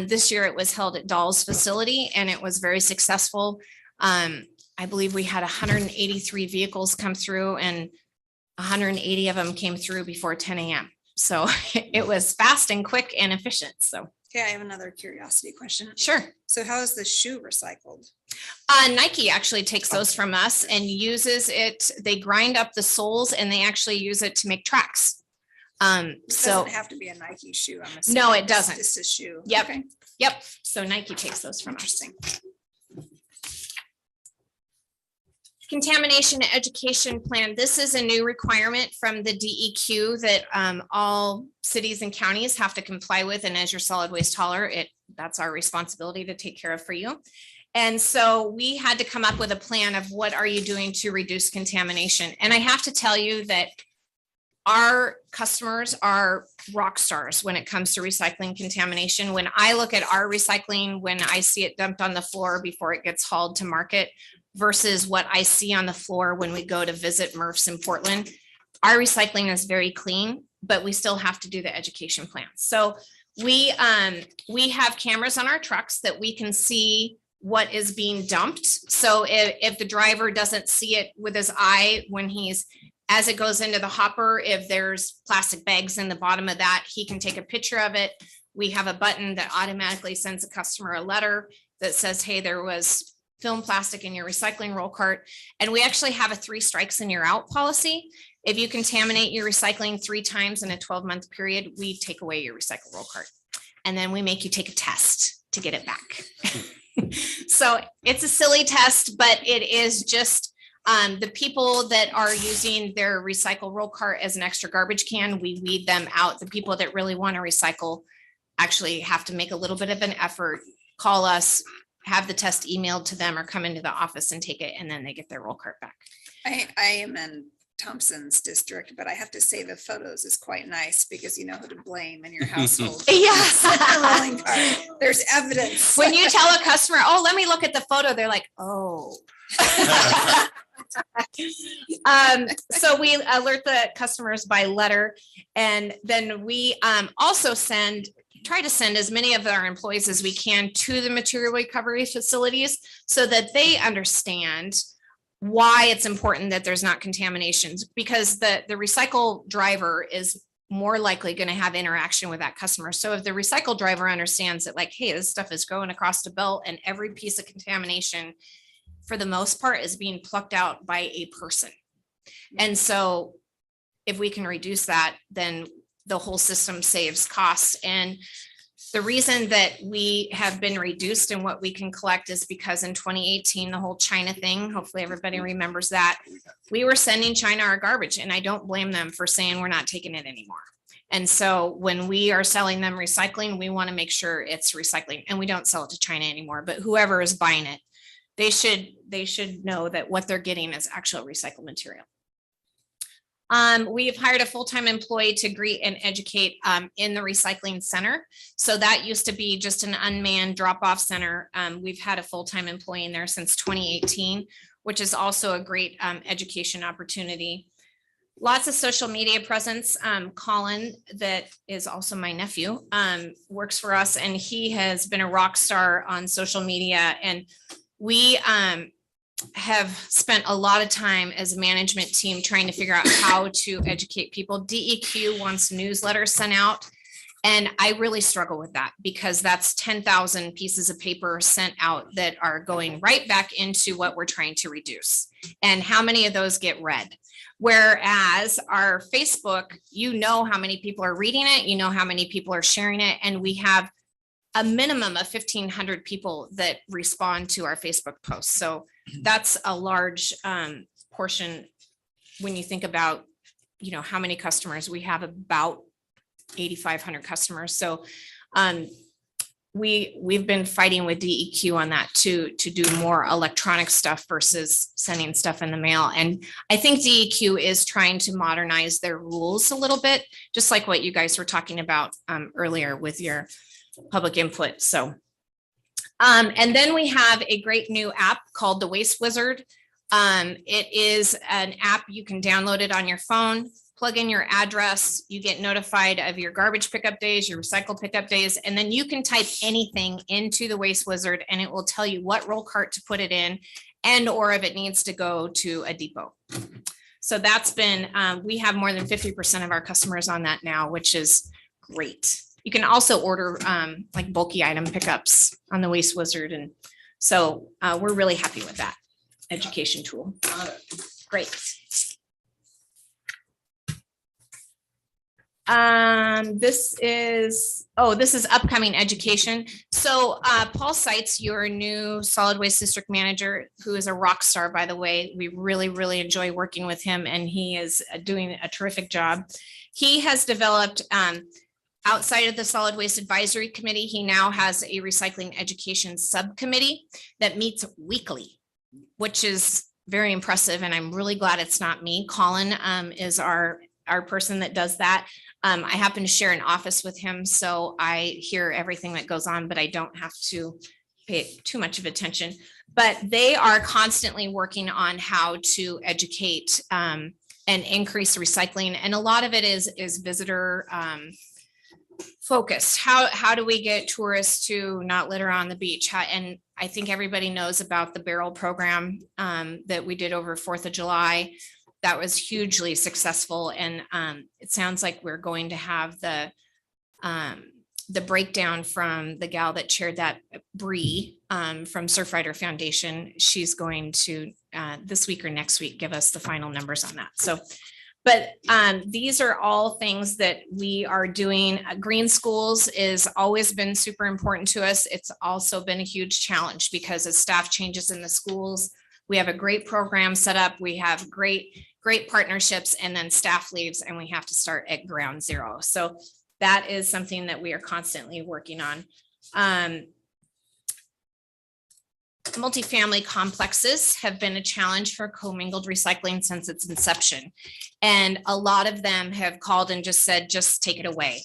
This year it was held at Dahl's facility and it was very successful. I believe we had 183 vehicles come through and 180 of them came through before 10 a.m. So it was fast and quick and efficient. So Okay, I have another curiosity question. sure. So how is the shoe recycled? Nike actually takes those from us and uses it. They grind up the soles and they actually use it to make tracks. It So doesn't have to be a Nike shoe. I'm assuming. No, it It's doesn't. Just a shoe. Yep. Okay, yep. So Nike takes those from us. interesting. Contamination education plan. This is a new requirement from the DEQ that all cities and counties have to comply with. And as your solid waste hauler, that's our responsibility to take care of for you. And so we had to come up with a plan of what are you doing to reduce contamination? And I have to tell you that our customers are rock stars when it comes to recycling contamination. When I look at our recycling, when I see it dumped on the floor before it gets hauled to market versus what I see on the floor when we go to visit MRFs in Portland, our recycling is very clean, but we still have to do the education plan. So we have cameras on our trucks that we can see what is being dumped. So if the driver doesn't see it with his eye when as it goes into the hopper, if there's plastic bags in the bottom of that, he can take a picture of it. We have a button that automatically sends the customer a letter that says, hey, there was film plastic in your recycling roll cart. And we actually have a 3 strikes and you're out policy. If you contaminate your recycling 3 times in a 12-month period, we take away your recycle roll cart. And then we make you take a test to get it back. So it's a silly test, but it is just the people that are using their recycle roll cart as an extra garbage can, we weed them out. The people that really want to recycle actually have to make a little bit of an effort, call us, have the test emailed to them or come into the office and take it, and then they get their roll cart back. I am in Thompson's district, but I have to say the photos is quite nice because you know who to blame in your household. Yes. Rolling cart. There's evidence. When you tell a customer, oh, let me look at the photo, they're like, oh. So we alert the customers by letter, and then we also try to send as many of our employees as we can to the material recovery facilities so that they understand why it's important that there's not contaminations, because the recycle driver is more likely going to have interaction with that customer. So if the recycle driver understands that, like, hey, this stuff is going across the belt and every piece of contamination for the most part is being plucked out by a person. And so if we can reduce that, then the whole system saves costs. And the reason that we have been reduced in what we can collect is because in 2018, the whole China thing, hopefully everybody remembers that, we were sending China our garbage, and I don't blame them for saying we're not taking it anymore. And so when we are selling them recycling, we want to make sure it's recycling, and we don't sell it to China anymore, but whoever is buying it, they should know that what they're getting is actual recycled material. We've hired a full-time employee to greet and educate in the recycling center. So that used to be just an unmanned drop-off center. We've had a full-time employee in there since 2018, which is also a great education opportunity. Lots of social media presence. Colin, that is also my nephew, works for us, and he has been a rock star on social media. And we have spent a lot of time as a management team trying to figure out how to educate people. DEQ wants newsletters sent out, and I really struggle with that because that's 10,000 pieces of paper sent out that are going right back into what we're trying to reduce. And how many of those get read? Whereas our Facebook, you know how many people are reading it, you know how many people are sharing it, and we have a minimum of 1,500 people that respond to our Facebook posts. So that's a large portion when you think about, you know, how many customers we have. About 8,500 customers. So we've been fighting with DEQ on that to do more electronic stuff versus sending stuff in the mail. And I think DEQ is trying to modernize their rules a little bit, just like what you guys were talking about earlier with your public input. So, and then we have a great new app called the Waste Wizard. It is an app, you can download it on your phone, plug in your address, you get notified of your garbage pickup days, your recycle pickup days, and then you can type anything into the Waste Wizard and it will tell you what roll cart to put it in and or if it needs to go to a depot. So that's been, we have more than 50% of our customers on that now, which is great. You can also order like bulky item pickups on the Waste Wizard. And so we're really happy with that education tool. Great. This is upcoming education. So Paul Seitz, your new solid waste district manager, who is a rock star, by the way. We really, really enjoy working with him and he is doing a terrific job. He has developed, outside of the solid waste advisory committee, he now has a recycling education subcommittee that meets weekly, which is very impressive. And I'm really glad it's not me. Colin is our person that does that. I happen to share an office with him, so I hear everything that goes on, but I don't have to pay too much of attention. But they are constantly working on how to educate and increase recycling. And a lot of it is visitor focused. How do we get tourists to not litter on the beach? And I think everybody knows about the barrel program that we did over 4th of July. That was hugely successful. And it sounds like we're going to have the breakdown from the gal that chaired that, Bree, from Surfrider Foundation. She's going to this week or next week give us the final numbers on that. So, but these are all things that we are doing. Green schools is always been super important to us. It's also been a huge challenge because as staff changes in the schools, we have a great program set up. We have great partnerships, and then staff leaves and we have to start at ground zero. So that is something that we are constantly working on. Multifamily complexes have been a challenge for commingled recycling since its inception. And a lot of them have called and just said, just take it away.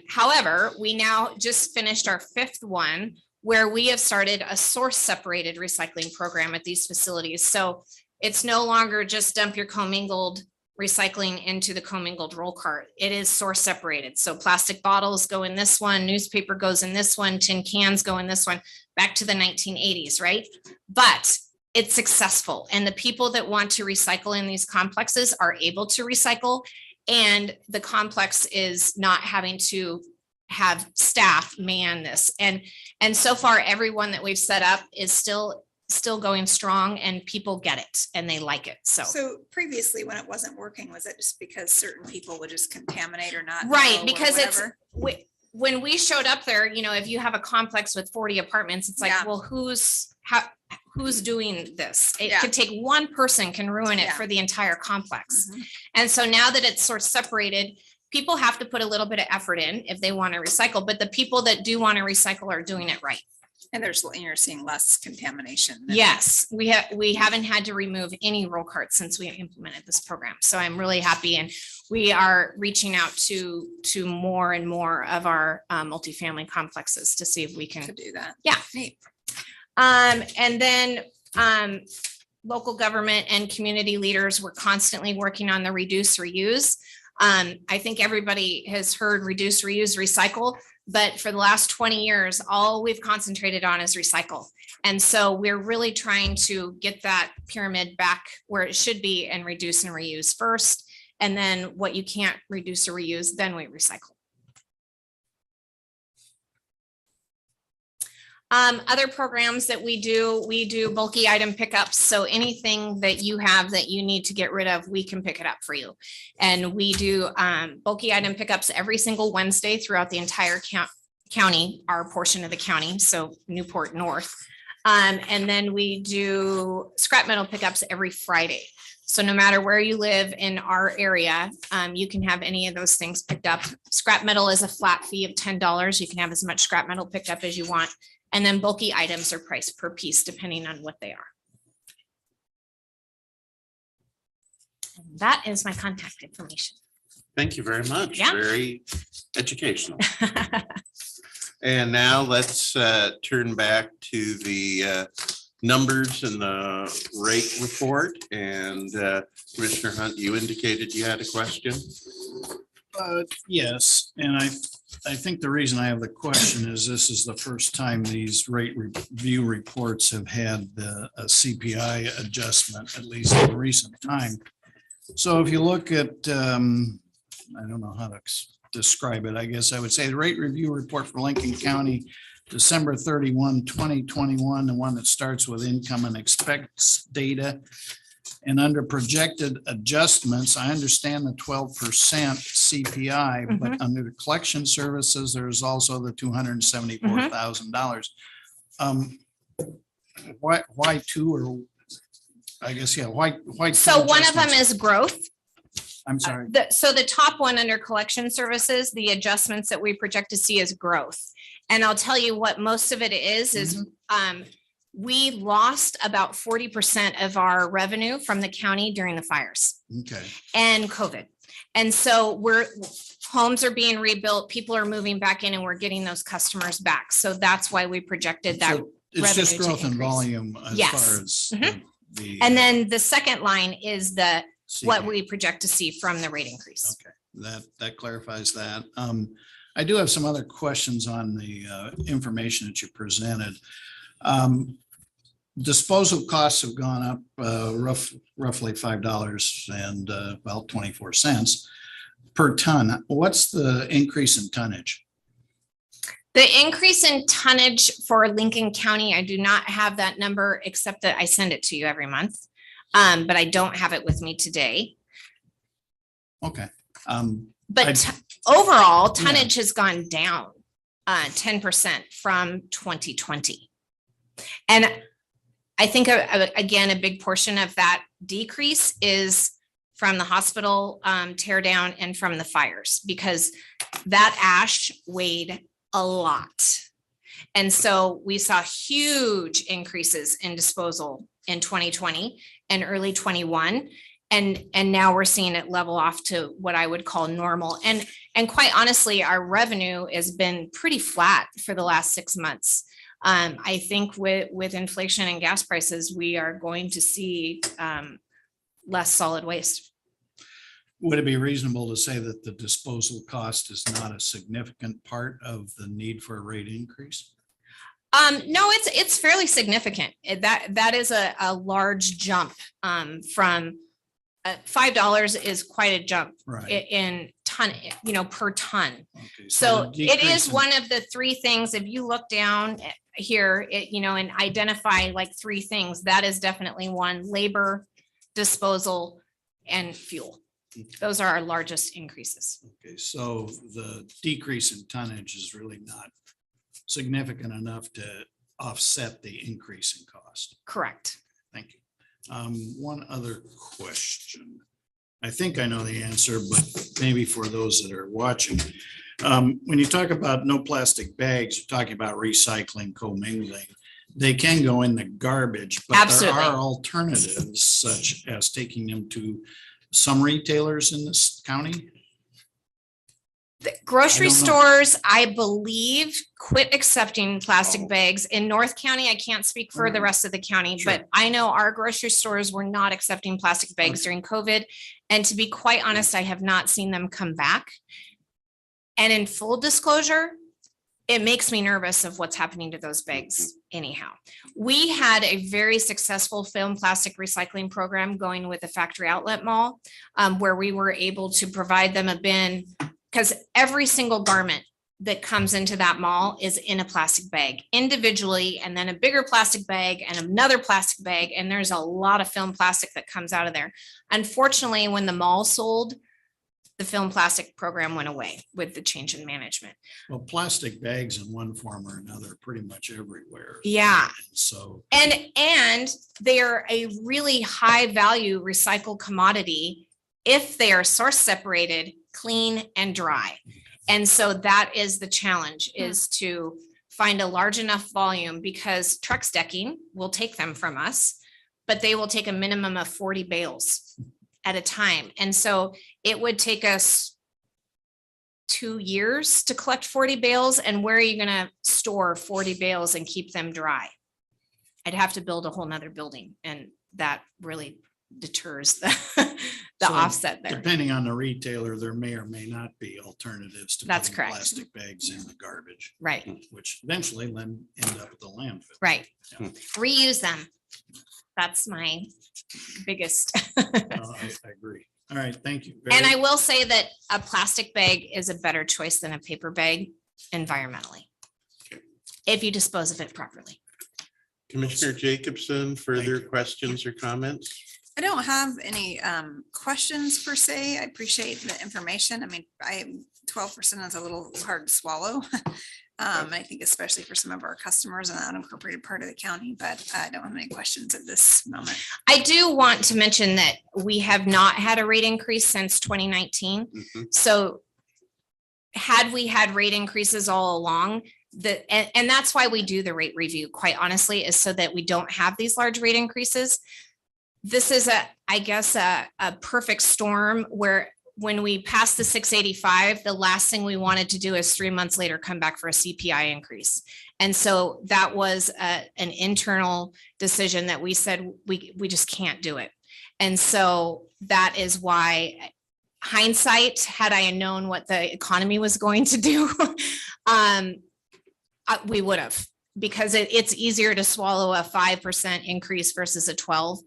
However, we now just finished our 5th one where we have started a source separated recycling program at these facilities. So it's no longer just dump your commingled recycling into the commingled roll cart. It is source separated. So plastic bottles go in this one, newspaper goes in this one, tin cans go in this one, back to the 1980s, right? But it's successful. And the people that want to recycle in these complexes are able to recycle. And the complex is not having to have staff man this. And so far, everyone that we've set up is still going strong and people get it and they like it. So previously when it wasn't working, was it just because certain people would just contaminate or not? Right, because it's when we showed up there, if you have a complex with 40 apartments, it's like, well, who's doing this? It could take one person can ruin it for the entire complex. Mm-hmm. And so now that it's sort of separated, people have to put a little bit of effort in if they want to recycle, but the people that do want to recycle are doing it right. And you're seeing less contamination. Yes, we haven't had to remove any roll carts since we implemented this program. So I'm really happy, and we are reaching out to more and more of our multifamily complexes to see if we can do that. Yeah. Neat. And then local government and community leaders, we're constantly working on the reduce, reuse. I think everybody has heard reduce, reuse, recycle. But for the last 20 years, all we've concentrated on is recycle. And so we're really trying to get that pyramid back where it should be and reduce and reuse first. And then what you can't reduce or reuse, then we recycle. Other programs that we do bulky item pickups. So anything that you have that you need to get rid of, we can pick it up for you. And we do bulky item pickups every single Wednesday throughout the entire county, our portion of the county, so Newport North. And then we do scrap metal pickups every Friday. So no matter where you live in our area, you can have any of those things picked up. Scrap metal is a flat fee of $10. You can have as much scrap metal picked up as you want. And then bulky items are priced per piece depending on what they are. And that is my contact information. Thank you very much. Yeah. Very educational. And now let's turn back to the numbers and the rate report. And Commissioner Hunt, you indicated you had a question. Yes, and I think the reason I have the question is this is the first time these rate review reports have had a CPI adjustment, at least in recent time. So if you look at, I don't know how to describe it. I guess I would say the rate review report for Lincoln County, December 31, 2021, the one that starts with income and expects data. And under projected adjustments, I understand the 12% CPI, but under the collection services, there's also the $274,000. Why two, or I guess, yeah, why? Two So one of them adjustments? is growth. I'm sorry. So the top one under collection services, the adjustments that we project to see is growth. And I'll tell you what most of it is we lost about 40% of our revenue from the county during the fires Okay. and COVID. And so homes are being rebuilt, people are moving back in, and we're getting those customers back. So that's why we projected that. So it's just revenue to growth in increase. volume as Yes. far as the. And then the second line is what CPI. we project to see from the rate increase. Okay, that clarifies that. I do have some other questions on the information that you presented. Disposal costs have gone up roughly $5 and about 24 cents per ton. What's the increase in tonnage? The increase in tonnage for Lincoln County, I do not have that number, except that I send it to you every month. But I don't have it with me today. Okay. But overall, tonnage has gone down 10% from 2020. And I think, again, a big portion of that decrease is from the hospital tear down and from the fires, because that ash weighed a lot. And so we saw huge increases in disposal in 2020 and early 21. And now we're seeing it level off to what I would call normal. And quite honestly, our revenue has been pretty flat for the last 6 months. I think with inflation and gas prices, we are going to see less solid waste. Would it be reasonable to say that the disposal cost is not a significant part of the need for a rate increase? No, it's fairly significant. That is a large jump from $5 is quite a jump in ton, per ton. Okay, So the it decrease is in- one of the three things. If you look down here, and identify like three things, that is definitely one: labor, disposal, and fuel. Those are our largest increases. Okay, so the decrease in tonnage is really not significant enough to offset the increase in cost. Correct. Thank you. One other question. I think I know the answer, but maybe for those that are watching. When you talk about no plastic bags, you're talking about recycling, commingling. They can go in the garbage, but Absolutely. there are alternatives such as taking them to some retailers in this county. The grocery I don't know. stores, I believe, quit accepting plastic bags. In North County, I can't speak for the rest of the county, Sure. but I know our grocery stores were not accepting plastic bags during COVID. And to be quite honest, I have not seen them come back. And in full disclosure, it makes me nervous of what's happening to those bags anyhow. We had a very successful film plastic recycling program going with the factory outlet mall, where we were able to provide them a bin, because every single garment that comes into that mall is in a plastic bag individually, and then a bigger plastic bag and another plastic bag. And there's a lot of film plastic that comes out of there. Unfortunately, when the mall sold, the film plastic program went away with the change in management. Well, plastic bags in one form or another are pretty much everywhere. Yeah. So, And they're a really high value recycled commodity if they are source separated, clean and dry. And so that is the challenge, is to find a large enough volume, because Trex Decking will take them from us, but they will take a minimum of 40 bales at a time. And so it would take us 2 years to collect 40 bales. And where are you going to store 40 bales and keep them dry? I'd have to build a whole nother building, and that really deters the So, offset there. depending on the retailer, there may or may not be alternatives to That's putting correct. plastic bags in the garbage, Right, which eventually then end up at the landfill. right. Yeah. Reuse them. That's my biggest. I agree. All right, thank you. And I Very- will say that a plastic bag is a better choice than a paper bag environmentally, if you dispose of it properly. Commissioner Jacobson, further questions or comments? I don't have any questions per se. I appreciate the information. I mean, 12% is a little hard to swallow. I think especially for some of our customers in the unincorporated part of the county, but I don't have any questions at this moment. I do want to mention that we have not had a rate increase since 2019. Mhm. So had we had rate increases all along, and that's why we do the rate review, quite honestly, is so that we don't have these large rate increases. This is I guess a perfect storm where when we passed the 685, the last thing we wanted to do is 3 months later come back for a CPI increase. And so that was an internal decision that we said we just can't do it. And so that is why, hindsight, had I known what the economy was going to do, we would have, because it's easier to swallow a 5% increase versus a 12.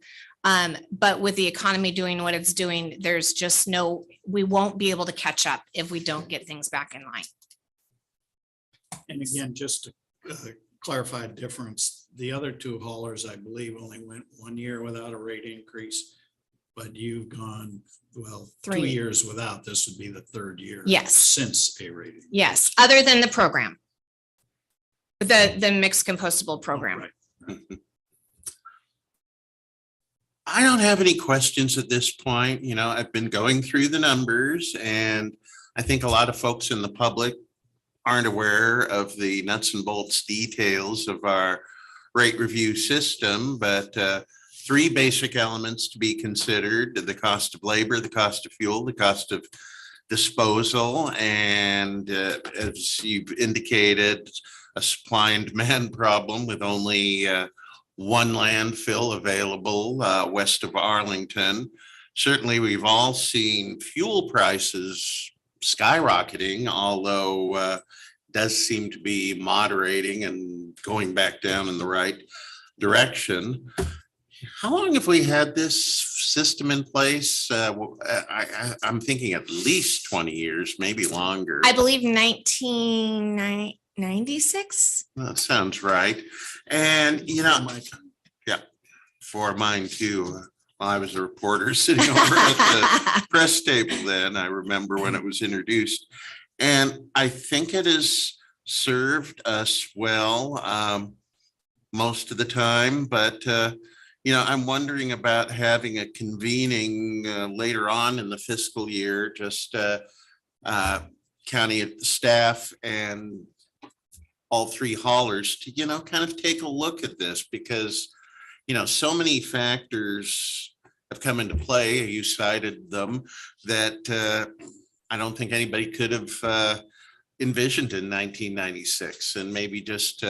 But with the economy doing what it's doing, there's just we won't be able to catch up if we don't get things back in line. And again, just to clarify the difference, the other two haulers, I believe, only went 1 year without a rate increase. But you've gone, well, 2 3. years without. This would be the third year. Yes. Since a rate. increase. Yes, other than the program. The mixed compostable program. Right. I don't have any questions at this point. You know, I've been going through the numbers, and I think a lot of folks in the public aren't aware of the nuts and bolts details of our rate review system, but 3 basic elements to be considered: the cost of labor, the cost of fuel, the cost of disposal. And as you've indicated, a supply and demand problem with only one landfill available west of Arlington. Certainly, we've all seen fuel prices skyrocketing, although does seem to be moderating and going back down in the right direction. How long have we had this system in place? I'm thinking at least 20 years, maybe longer. I believe 1996. That sounds right. And, you know, My time. for mine too. I was a reporter sitting over at the press table then. I remember when it was introduced. And I think it has served us well most of the time. But, you know, I'm wondering about having a convening later on in the fiscal year, just county staff and all 3 haulers to, you know, kind of take a look at this, because, you know, so many factors have come into play. You cited them that I don't think anybody could have envisioned in 1996, and maybe just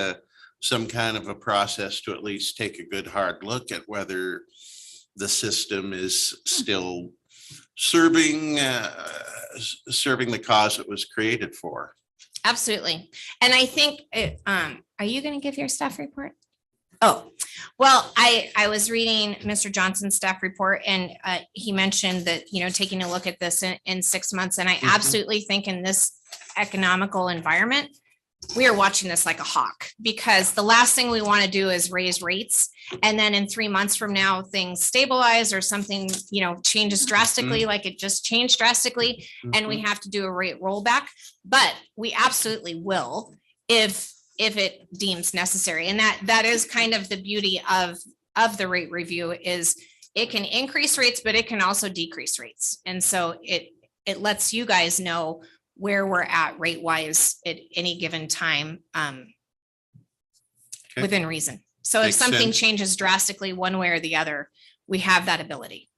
some kind of a process to at least take a good hard look at whether the system is still serving the cause it was created for. Absolutely. And I think, are you going to give your staff report? Oh, well, I was reading Mr. Johnson's staff report, and he mentioned that, you know, taking a look at this in 6 months. And I absolutely think in this economical environment, we are watching this like a hawk, because the last thing we want to do is raise rates. And then in 3 months from now, things stabilize or something, changes drastically, like it just changed drastically. And we have to do a rate rollback, but we absolutely will if it deems necessary. And that is kind of the beauty of the rate review, is it can increase rates, but it can also decrease rates. And so it lets you guys know where we're at rate wise at any given time, within reason. So if Makes something sense. changes drastically one way or the other, we have that ability.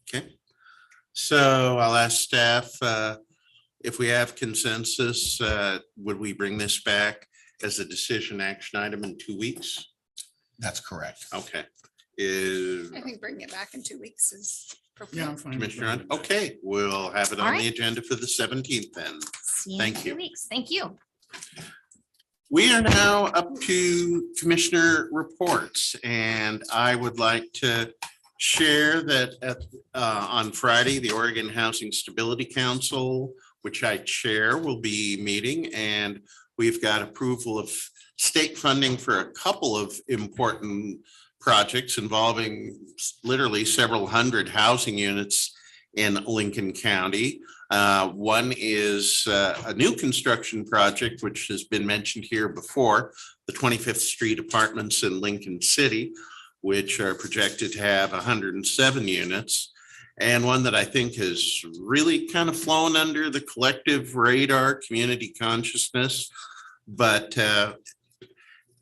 Okay. So I'll ask staff, if we have consensus, would we bring this back as a decision action item in 2 weeks? That's correct. Okay. Is I think bringing it back in 2 weeks is appropriate. Yeah, I'm fine. with Commissioner that. Hunt? Okay, we'll have it All on the right. agenda for the 17th then. See you in Thank 2 you. weeks. Thank you. We are now up to commissioner reports, and I would like to share that on Friday, the Oregon Housing Stability Council, which I chair, will be meeting, and we've got approval of state funding for a couple of important projects involving literally several hundred housing units in Lincoln County. One is a new construction project, which has been mentioned here before, the 25th Street Apartments in Lincoln City, which are projected to have 107 units. And one that I think has really kind of flown under the collective radar, community consciousness, but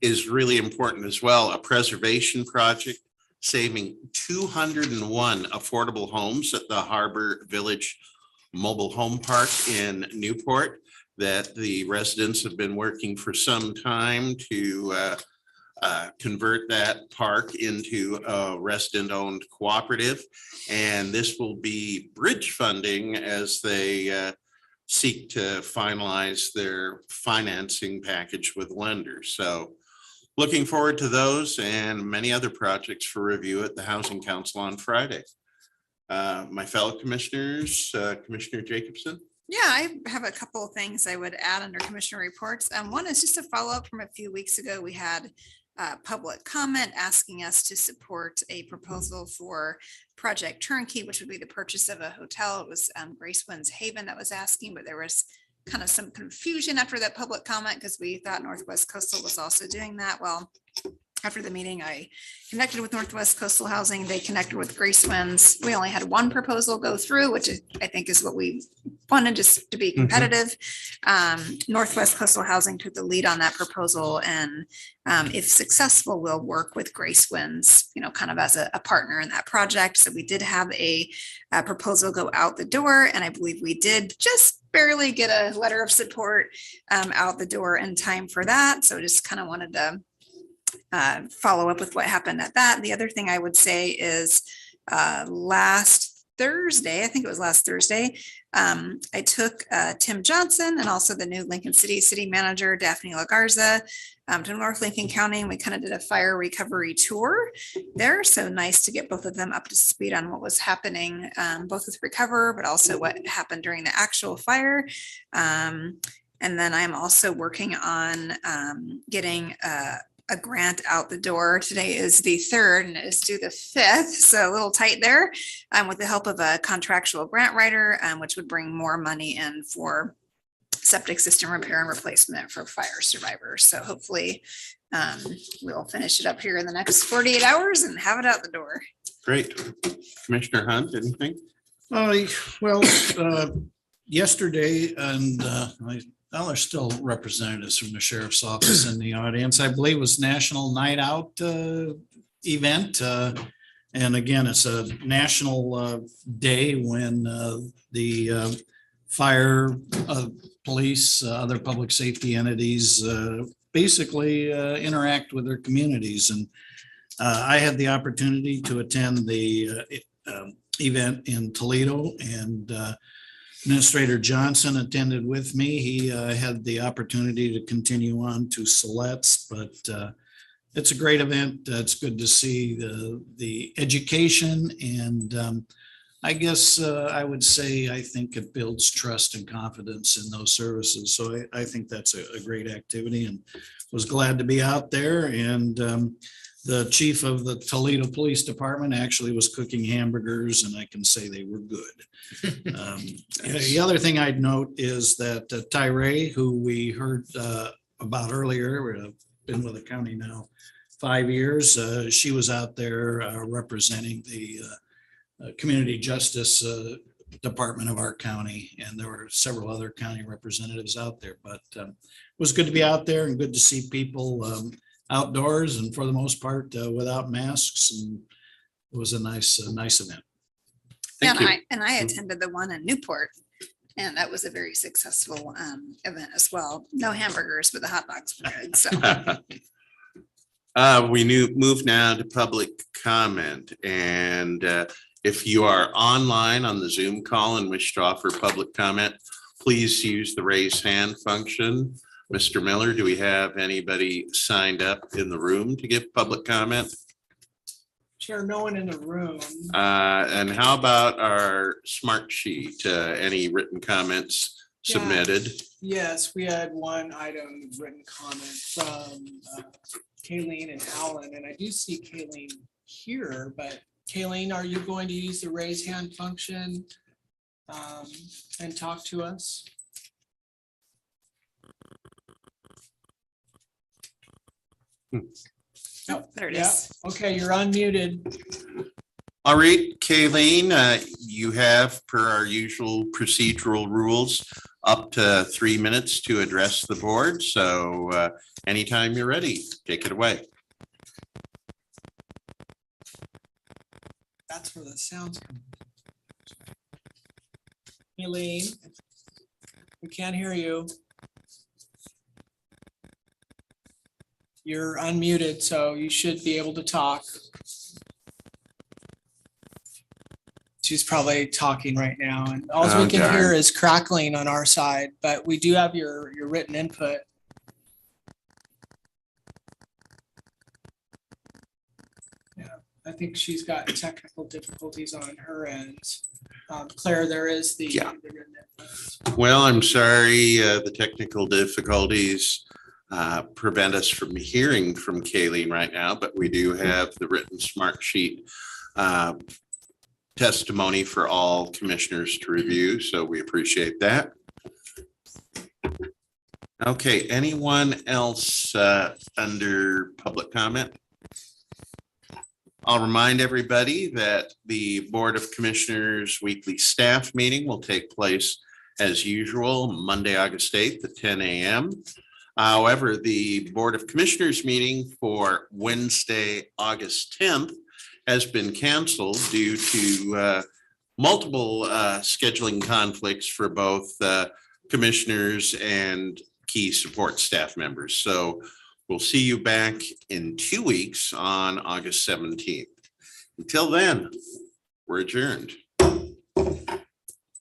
is really important as well, a preservation project saving 201 affordable homes at the Harbor Village Mobile Home Park in Newport, that the residents have been working for some time to convert that park into a resident-owned cooperative. And this will be bridge funding as they seek to finalize their financing package with lenders. So looking forward to those and many other projects for review at the Housing Council on Friday. My fellow commissioners, Commissioner Jacobson. Yeah, I have a couple of things I would add under commissioner reports. One is just a follow-up from a few weeks ago. We had public comment asking us to support a proposal for Project Turnkey, which would be the purchase of a hotel. It was Grace Winds Haven that was asking, but there was kind of some confusion after that public comment because we thought Northwest Coastal was also doing that. Well, after the meeting, I connected with Northwest Coastal Housing. They connected with Grace Winds. We only had one proposal go through, which I think is what we wanted, just to be competitive. Northwest Coastal Housing took the lead on that proposal, and if successful, we'll work with Grace Winds, kind of as a partner in that project. So we did have a proposal go out the door, and I believe we did just barely get a letter of support out the door in time for that. So just kind of wanted to follow up with what happened at that. The other thing I would say is last Thursday, I think it was last Thursday, I took Tim Johnson and also the new Lincoln City Manager, Daphne LaGarza, to North Lincoln County, and we kind of did a fire recovery tour there. So nice to get both of them up to speed on what was happening, both with recover, but also what happened during the actual fire. And then I'm also working on getting a grant out the door. Today is the 3rd and it's due the 5th. So a little tight there, with the help of a contractual grant writer, which would bring more money in for septic system repair and replacement for fire survivors. So hopefully we'll finish it up here in the next 48 hours and have it out the door. Great. Commissioner Hunt, anything? Well, yesterday, and there's still representatives from the sheriff's office in the audience, I believe was National Night Out event. And again, it's a national day when the fire, police, other public safety entities basically interact with their communities. And I had the opportunity to attend the event in Toledo, and Administrator Johnson attended with me. He had the opportunity to continue on to Siletz, but it's a great event. It's good to see the education and I guess I would say, I think it builds trust and confidence in those services. So I think that's a great activity and was glad to be out there. And the chief of the Toledo Police Department actually was cooking hamburgers, and I can say they were good. The other thing I'd note is that Tyree, who we heard about earlier, been with the county now 5 years. She was out there representing the Community Justice Department of our county, and there were several other county representatives out there. But it was good to be out there and good to see people outdoors and for the most part without masks. And it was a nice event. Thank you. And I attended the one in Newport, and that was a very successful event as well. No hamburgers, but the hot dogs were good. So We move now to public comment, and if you are online on the Zoom call and wish to offer public comment, please use the raise hand function. Mr. Miller, do we have anybody signed up in the room to give public comment? Chair, no one in the room. And how about our smart sheet? Any written comments Yeah. submitted? Yes, we had one item written comment from Kayleen and Alan, and I do see Kayleen here, but Kayleen, are you going to use the raise hand function and talk to us? Oh, there it yeah. is. Okay, you're unmuted. All right, Kayleen, you have, per our usual procedural rules, up to 3 minutes to address the board. So anytime you're ready, take it away. That's where the sounds come. Eileen, we can't hear you. You're unmuted, so you should be able to talk. She's probably talking right now, and all we can hear is crackling on our side, but we do have your written input. Yeah, I think she's got technical difficulties on her end. Claire, there is the. Yeah. the written input. Well, I'm sorry, the technical difficulties prevent us from hearing from Kayleen right now, but we do have the written smart sheet testimony for all commissioners to review, so we appreciate that. Okay, anyone else under public comment? I'll remind everybody that the Board of Commissioners weekly staff meeting will take place as usual, Monday, August 8th at 10 a.m. However, the Board of Commissioners meeting for Wednesday, August 10th has been canceled due to multiple scheduling conflicts for both commissioners and key support staff members. So we'll see you back in 2 weeks on August 17th. Until then, we're adjourned.